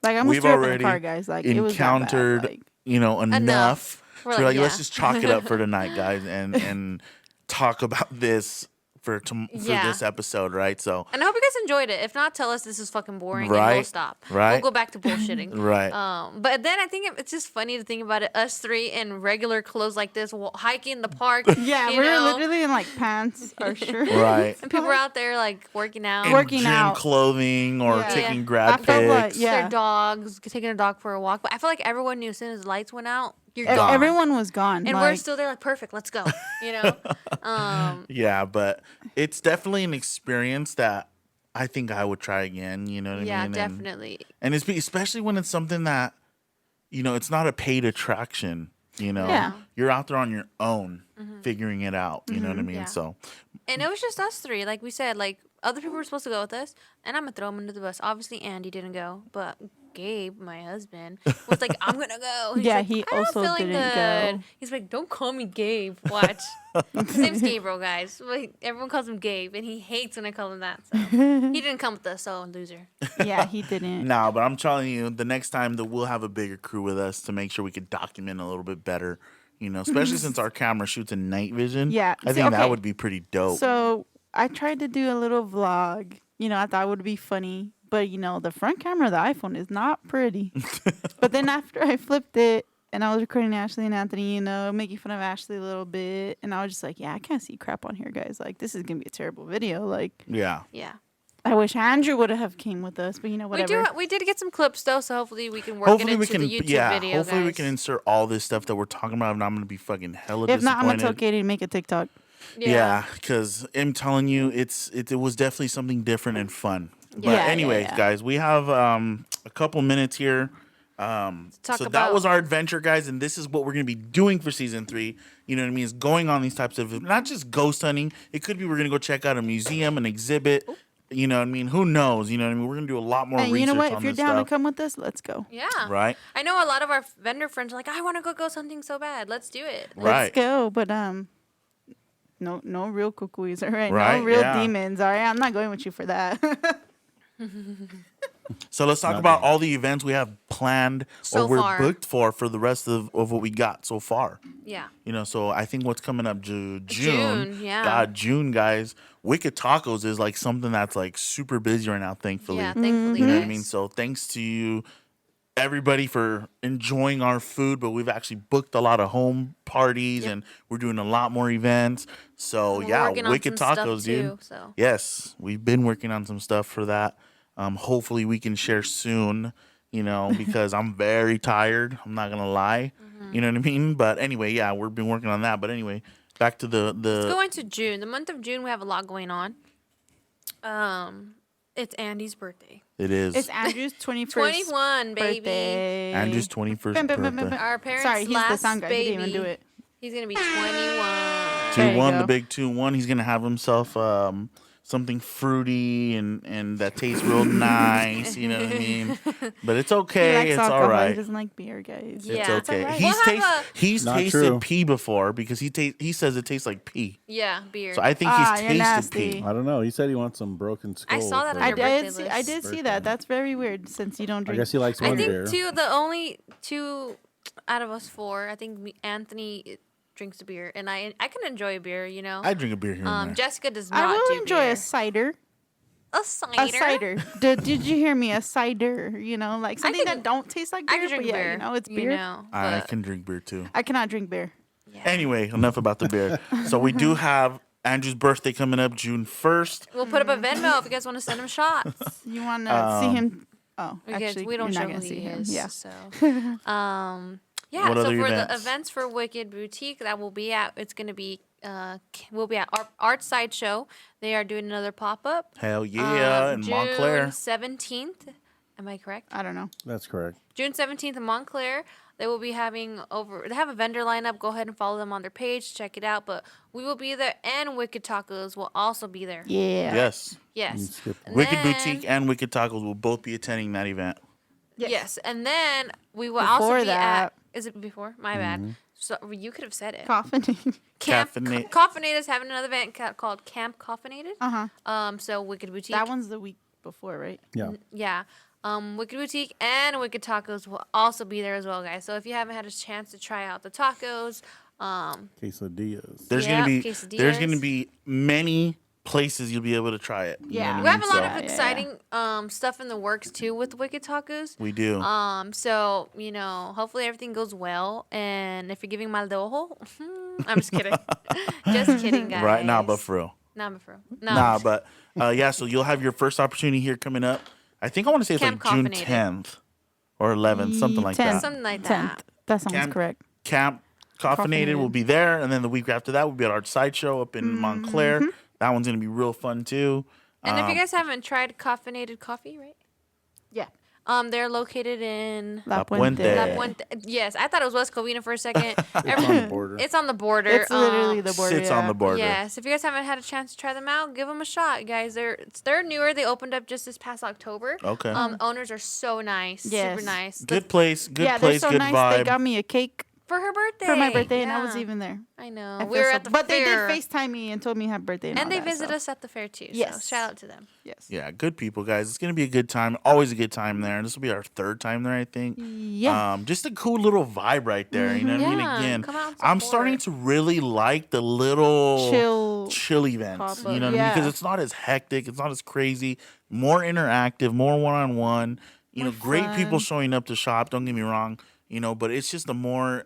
Like I almost We've threw up in already the car, guys. Like it was that bad, encountered, like- you know, enough. We're So like, we're like, yeah. let's just chalk it up for tonight, guys, and talk about this for Yeah. this episode, right? So, And I hope you guys enjoyed it. If not, tell us this is fucking boring and we'll Right, stop. right. We'll go back to bullshitting. right. But then I think it's just funny to think about it. Us three in regular clothes like this, hiking the park. Yeah, you we're know? literally in like pants or shirt. Right. And people are out there like working out. In Working gym out. clothing or Yeah. taking Yeah. grad I felt like- pics. yeah. Their dogs, taking a dog for a walk. But I feel like everyone knew as soon as the lights went out, you're E- gone. Everyone was gone. and like, we're still there like, perfect, let's go. You know? Yeah, but it's definitely an experience that I think I would try again. You know what Yeah, I mean? definitely. And it's especially when it's something that, you know, it's not a paid attraction. You know, Yeah. you're out there on your own, figuring it out. You know what I mean? Yeah. So, And it was just us three. Like we said, like other people were supposed to go with us, and I'm gonna throw them under the bus. Obviously, Andy didn't go, but Gabe, my husband, was like, "I'm gonna go." He's Yeah, like, he "I'm not also feeling didn't good." go. He's like, "Don't call me Gabe. Watch." His name's Gabriel, guys. Like, everyone calls him Gabe, and he hates when I call him that. So he didn't come with us. So loser. yeah, he didn't. no, but I'm telling you, the next time that we'll have a bigger crew with us to make sure we could document a little bit better. You know, especially since our camera shoots in night vision. Yeah, I see, think that okay. would be pretty dope. So I tried to do a little vlog. You know, I thought it would be funny, but you know, the front camera of the iPhone is not pretty. But then after I flipped it and I was recording Ashley and Anthony, you know, making fun of Ashley a little bit, and I was just like, yeah, I can't see crap on here, guys. Like, this is gonna be a terrible video. Like, yeah. Yeah. I wish Andrew would have came with us, but you know, whatever. We did get some clips though, so hopefully we can work Hopefully it we into can, the YouTube yeah. video. Hopefully we guys. can insert all this stuff that we're talking about, and I'm gonna be fucking hella If not, I'm disappointed. gonna tell Katie to make a TikTok. Yeah, because I'm telling you, it was definitely something different and fun. But Yeah, yeah, anyways, yeah. guys, we have a couple minutes here. talk So that about- was our adventure, guys, and this is what we're gonna be doing for season 3. You know what I mean? Is going on these types of, not just ghost hunting. It could be we're gonna go check out a museum, an exhibit. You know what I mean? Who knows? You know what I mean? We're gonna do a lot more And research you know what? on If you're this down stuff, to come with us, let's go. Yeah. right? I know a lot of our vendor friends are like, I want to go ghost hunting so bad. Let's do it. Right. Let's go. But no real cuckoos, all right? Right, No real yeah. demons, all right? I'm not going with you for that. So let's talk Not about bad. all the events we have planned So or we're far. booked for the rest of what we got so far. Yeah. You know, so I think what's coming up June. June, yeah. God, June, guys. Wicked Tacos is like something that's like super busy right now, thankfully. Yeah, thankfully. You know what I guys. mean? So thanks to you, everybody, for enjoying our food, but we've actually booked a lot of home parties Yep. and we're doing a lot more events. So We're yeah, working on Wicked some stuff, Tacos, dude. too, so. Yes, we've been working on some stuff for that. Hopefully we can share soon, you know, because I'm very tired. I'm not gonna lie. Mm-hmm. You know what I mean? But anyway, yeah, we've been working on that. But anyway, back to the Going to June. The month of June, we have a lot going on. It's Andy's birthday. it is It's Andrew's 21st 21, baby. birthday. Andrew's 21st Bam, bam, bam, birthday. bam, bam. Our parents' Sorry, he's the last sound guy. He baby. didn't even do it. He's going to be 21. There you 2-1, go. the big 2-1. He's gonna have himself something fruity and that tastes real nice. You know what I mean? But it's He okay. likes It's alcohol. all He right. doesn't like beer, guys. Yeah. It's It's okay. alright. He's Not tasted true. pee before because he says it tastes like pee. Yeah, beer. So I think Ah, he's you're tasted nasty. pee. I don't know. He said he wants some broken skull. I saw that for on I your his- birthday did see. list. I did see that. That's very weird since you don't I drink. guess he likes I one think beer. the only two out of us four, I think Anthony drinks the beer, and I can enjoy a beer, you know. I drink a beer here and there. Jessica does not I will do enjoy beer. a cider. A cider. A cider. Did you hear me? A cider. You know, like something can- that don't taste like I beer. can drink but yeah, beer. you know, it's beer. You know, I but- can drink beer too. I cannot drink beer. yeah. Anyway, enough about the beer. So we do have Andrew's birthday coming up June 1st. We'll put up a Venmo if you guys want to send him shots. You want to see him Oh, Because actually, we don't you're show not who gonna see he him. is. Yeah. So, yeah. What so other for the events? events for Wicked Boutique that will be at, it's gonna be we'll be at Art Sideshow. They are doing another pop up. Hell yeah, in Montclair. June 17th. Am I correct? I don't know. That's correct. June 17th in Montclair. They will be having they have a vendor lineup. Go ahead and follow them on their page. Check it out. But we will be there, and Wicked Tacos will also be there. Yeah. Yes. Yes. skip And Wicked then- Boutique and Wicked Tacos will both be attending that event. Yes. And then we will Before also be that- at. Is it before? My bad. So you could have said it. Coughing. Caffeinate. Caffeinated is having another event called Camp Caffeinated. Uh-huh. So Wicked Boutique. That one's the week before, right? Yeah. Yeah. Wicked Boutique and Wicked Tacos will also be there as well, guys. So if you haven't had a chance to try out the tacos, Quesadillas. There's Yeah, gonna be quesadillas. Many places you'll be able to try it. You know Yeah. what we I have a mean? lot So, of exciting stuff in the works too with Wicked Tacos. we do. So hopefully everything goes well. And if you're giving mal de ojo, I'm just kidding. Just kidding, guys. Right now, but for real. Nah, but for real. No. Nah, but yeah, so you'll have your first opportunity here coming up. I think I want to say it's Camp like June Caffeinated. 10th or 11th, something like that. Something like 10th. that. That sounds Camp- correct. Camp Caffeinated will be there, and then the week after that, we'll be at our sideshow up in Montclair. That one's gonna be real fun too. And if you guys haven't tried caffeinated coffee, right? Yeah. They're located in La Puente. Puente. La Puente. Yes, I thought it was West Covina for a second. On the border. It's on the border. It's literally the border. Sits on the border. Yes, if you guys haven't had a chance to try them out, give them a shot, guys. They're newer. They opened up just this past October. Okay. Owners are so nice, Yes. super nice. Good place, good Yeah, they're place, so good nice. vibe. They got me a cake For her birthday. for my birthday, and I was Yeah. even there. I know. I we feel were so- at the but fair. they did FaceTime me and told me happy birthday. And and all they that, visit so. us at the fair too. So Yes. shout out to them. Yes. Yeah, good people, guys. It's gonna be a good time. Always a good time there. This will be our third time there, I think. Yeah. Just a cool little vibe right there. You know what I mean? Yeah, Again, come out and I'm support. starting to really like the little Chill. events. pop-up. You know what I mean? Yeah. Because it's not as hectic, it's not as crazy, more interactive, more one-on-one. You know, More great people fun. showing up to shop. Don't get me wrong. You know, but it's just a more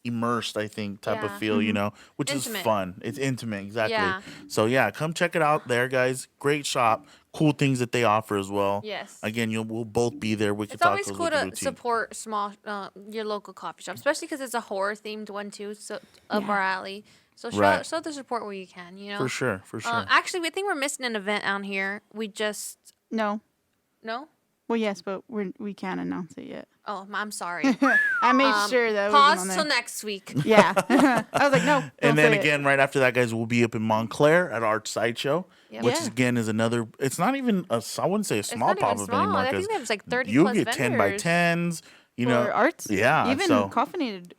immersed, I think, type of Yeah. feel. You know, which Intimate. is fun. It's intimate, exactly. Yeah. So yeah, come check it out there, guys. Great shop, cool things that they offer as well. Yes. Again, we'll both be there. Wicked It's always Tacos, cool Wicked to Boutique. support small your local coffee shop, especially because it's a horror themed one too. So up our alley. So Right. show the support where you can. You know. For sure, for sure. Actually, we think we're missing an event out here. We just No. no. Well, yes, but we can't announce it yet. Oh, I'm sorry. I made sure that it Pause wasn't till on there. next week. Yeah. I was like, no. don't And then say it. again, right after that, guys, we'll be up in Montclair at our sideshow, Yep. which Yeah. is, again is another. It's not even I wouldn't say a small not even pop up small. anymore I think because they have, like, 30 you'll plus get 10 by vendors. 10s. You For know, arts. yeah. Even so caffeinated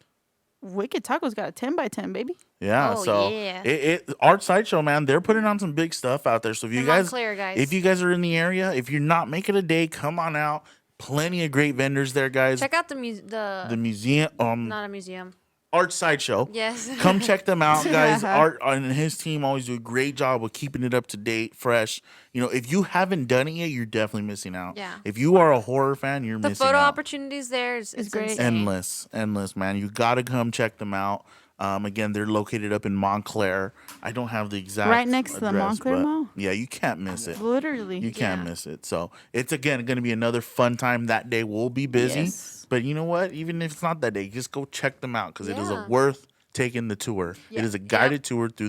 Wicked Tacos got a 10 by 10, baby. yeah, Oh, so yeah. it art sideshow, man. They're putting on some big stuff out there. So if you In guys, Montclair, guys. if you guys are in the area, if you're not making a day, come on out. Plenty of great vendors there, guys. Check out the The museum, not a museum. art sideshow. Yes. Come check them out, guys. Art and his team always do a great job of keeping it up to date, fresh. You know, if you haven't done it yet, you're definitely missing out. Yeah. If you are a horror fan, you're The missing photo out. opportunities there is great. insane. Endless, man. You gotta come check them out. Again, they're located up in Montclair. I don't have the exact Right next to the address, Montclair but Mall? Yeah, you can't miss it. Literally. You can't Yeah. miss it. So it's again going to be another fun time. That day we'll be busy, Yes. but you know what? Even if it's not that day, just go check them out because it is Yeah. worth taking the tour. Yeah. It is a guided tour through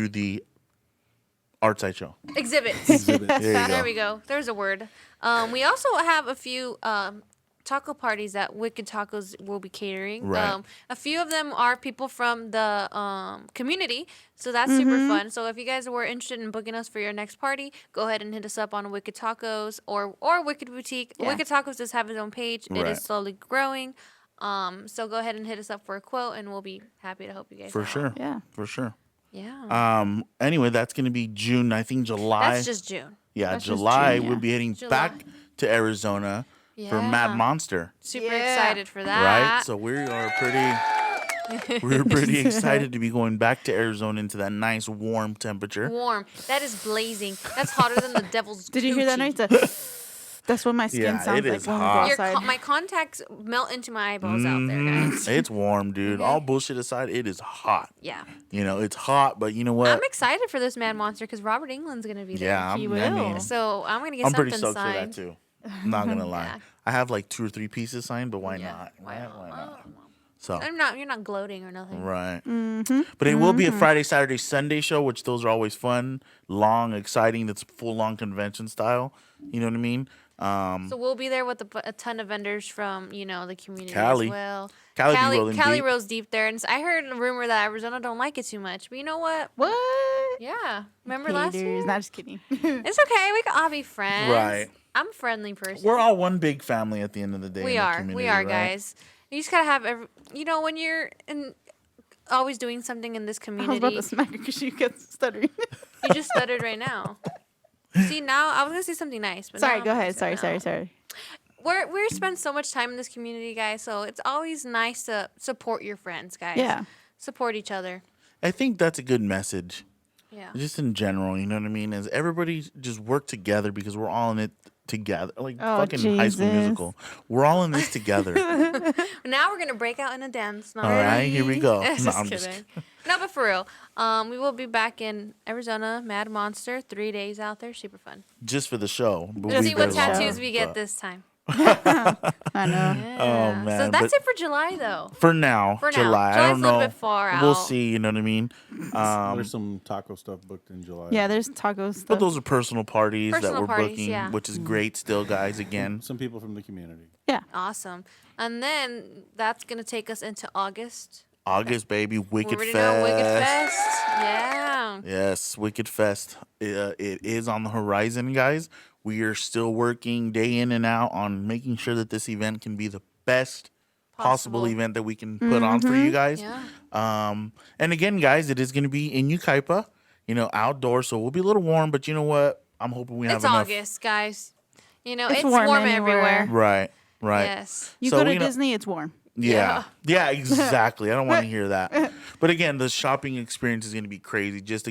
the art side show. Exhibits. There you There go. we go. There's a word. We also have a few taco parties that Wicked Tacos will be catering. Right. A few of them are people from the community, so that's super fun. So if you guys were interested in booking us for your next party, go ahead and hit us up on Wicked Tacos or Wicked Boutique. Yeah. Wicked Tacos does have its own page. It Right. is slowly growing. So go ahead and hit us up for a quote, and we'll be happy to help you guys For out. sure. Yeah. For sure. Yeah. Anyway, that's going to be June. I think July. That's just June. yeah, that's just July. June, yeah. We'll be heading July. back to Arizona for Mad Yeah. Monster. Super Yeah. excited for that. Right? So we are we're pretty excited to be going back to Arizona into that nice warm temperature. Warm. That is blazing. That's hotter than the devil's. Did you hear that coochie. noise? That's what my skin Yeah, sounds it like is when hot. we go outside. My contacts melt into my eyeballs out there, guys. It's warm, dude. All bullshit aside, it is hot. Yeah. You know, it's hot, but you know what? I'm excited for this Mad Monster because Robert England's gonna be there. yeah, He I will. mean, So I'm gonna get I'm something pretty stoked signed. for that too. Not gonna lie. Yeah. I have like 2 or 3 pieces signed, but why Yeah. not? Why Why not? not? So You're not gloating or nothing. right. Mm-hmm. But it will be a Friday, Saturday, Sunday show, which those are always fun, long, exciting. That's full long convention style. You know what I mean? So we'll be there with a ton of vendors from the community Cali. as well. Cali be rolling Cali deep. rolls deep there, and I heard a rumor that Arizona don't like it too much. But you know what? What? Yeah, remember last year? Haters. Not just kidding. It's okay. We can all be friends. Right. I'm a friendly person. We're all one big family at the end of the day. We in the are. community, We are, right? guys. You just gotta have when you're always doing something in this I was community. about to smack her because she gets stuttering. You just stuttered right now. See, now I was gonna say something nice, but Sorry, now go I'm ahead. gonna say no. Sorry. We spend so much time in this community, guys. So it's always nice to support your friends, guys. Yeah. Support each other. I think that's a good message. Yeah. Just in general, you know what I mean? Is everybody just work together because we're all in it together. Like Oh, fucking High School Jesus. Musical. We're all in this together. Now we're gonna break out in a dance. All right, here we go. Just No, I'm kidding. just kidding. No, but for real. We will be back in Arizona, Mad Monster, 3 days out there. Super fun. Just for the show. But Let's we see what better love tattoos it, we get but- this time. I know. Yeah. man, So that's but- it for July, though. For now, For now. July. I July's don't a little know. bit far We'll out. see. You know what I mean? There's some taco stuff booked in July. Yeah, there's tacos. But those are personal parties that Personal we're parties, booking, yeah. which is great. Still, guys. Again, Some people from the community. Awesome. And then that's going to take us into August. August, baby, We Wicked already Fest. know Wicked Fest. Yeah. Yes, Wicked Fest. It is on the horizon, guys. We are still working day in and out on making sure that this event can be the best possible Possible. event that we can put on for you guys. Yeah. And again, guys, it is going to be in Yucaipa, outdoors, so we'll be a little warm, but you know what? I'm hoping we have It's enough. August, guys. It's It's warm warm anywhere. everywhere. Right. Yes. You So go to we know- Disney, it's warm. Yeah. Yeah, exactly. I don't want to hear that. But again, the shopping experience is going to be crazy. Just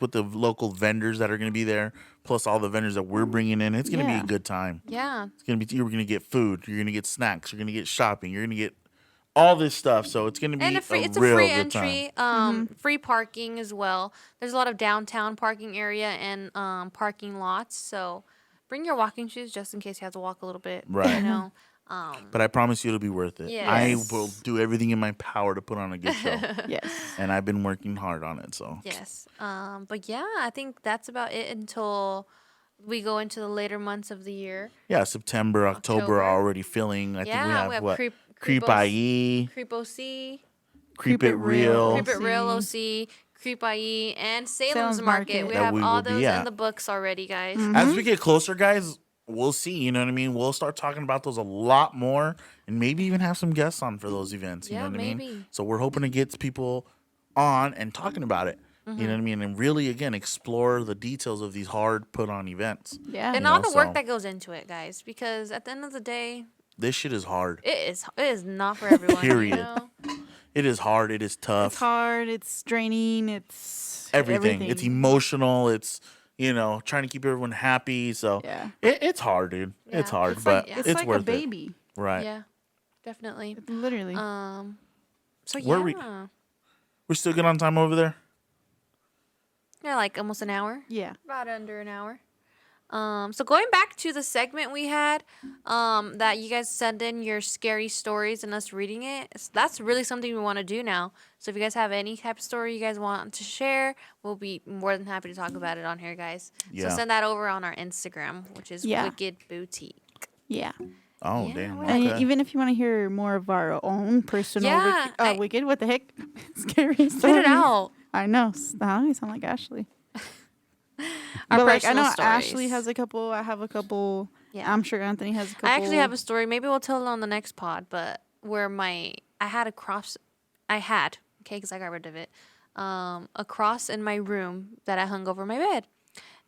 with the local vendors that are going to be there, plus all the vendors that we're bringing in, it's going to be Yeah. a good time. Yeah. It's going to be, you're going to get food, you're going to get snacks, you're going to get shopping, you're going to get all this stuff. So it's going to be And it's a real free good time. entry, free parking as well. There's a lot of downtown parking area and parking lots. So bring your walking shoes just in case you have to walk a little bit. Right. You know. But I promise you it'll be worth it. Yes. I will do everything in my power to put on a good show. Yes. And I've been working hard on it. So Yes. But yeah, I think that's about it until we go into the later months of the year. yeah, September, October October. are already filling. I think we have what? Creep Creep IE, Creep OC, Creep It Real. Creep It Real OC. OC, Creep IE, and Salem's Salem's Market. Market. We That have we all will be those at. in the books already, guys. As we get closer, guys, we'll see. You know what I mean? We'll start talking about those a lot more and maybe even have some guests on for those events. You Yeah, know what I mean? maybe. So we're hoping to get people on and talking about it. You know what I mean? And really, again, explore the details of these hard put on events. Yeah. And You all know, the work so- that goes into it, guys, because at the end of the day, This shit is hard. it is not for everyone. Period. You know? It is hard. It is tough. It's hard. It's draining. It's Everything. It's emotional. It's trying to keep everyone happy. So Yeah. it's hard, dude. It's Yeah. hard, It's but like- it's, It's like worth a baby. it. Right. Yeah, definitely. Literally. So Where yeah, We're still good on time over there. yeah, like almost an hour. yeah. About under an hour. So going back to the segment we had, that you guys send in your scary stories and us reading it. That's really something we want to do now. So if you guys have any type of story you guys want to share, we'll be more than happy to talk about it on here, guys. Yeah. So send that over on our Instagram, which is Yeah. Wicked Boutique. Yeah. Oh Yeah, damn. we're And Okay. even if you want to hear more of our own personal Yeah, Wicked, what the heck? Scary Spit stories. it out. I know. Now I sound like Ashley. Our but like I personal know stories. Ashley has a couple. I have a couple. Yeah. I'm sure Anthony has a couple. I actually have a story. Maybe we'll tell it on the next pod. But where I had, okay, because I got rid of it, a cross in my room that I hung over my bed.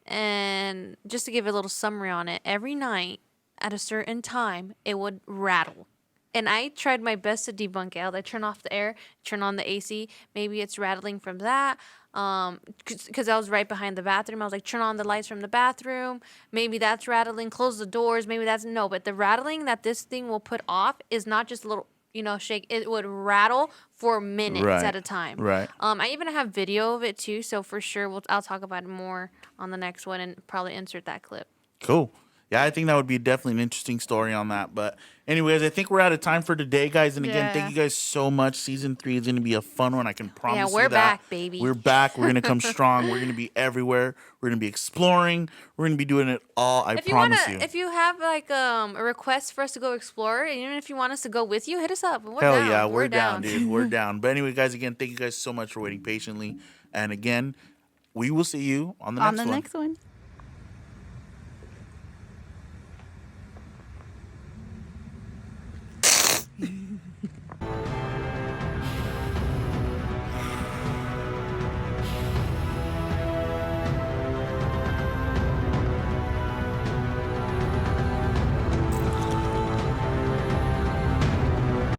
And just to give a little summary on it, every night at a certain time, it would rattle. And I tried my best to debunk it. I turn off the air, turn on the AC. Maybe it's rattling from that. Because I was right behind the bathroom. I was like, turn on the lights from the bathroom. Maybe that's rattling. Close the doors. Maybe that's no. But the rattling that this thing will put off is not just a little, shake. It would rattle for minutes Right. at a time. Right. I even have video of it too. So for sure, I'll talk about it more on the next one and probably insert that clip. Cool. yeah, I think that would be definitely an interesting story on that. But anyways, I think we're out of time for today, guys. And again, thank Yeah. you guys so much. Season 3 is going to be a fun one. I can promise you we're that. back, baby. We're back. We're going to come strong. We're going to be everywhere. We're going to be exploring. We're going to be doing it all. I If you promise wanna, you. if you have like a request for us to go explore, and even if you want us to go with you, hit us up. We're Hell down. yeah, we're down, dude. We're down. But anyway, guys, again, thank you guys so much for waiting patiently. And again, we will see you on the On next the one. next one.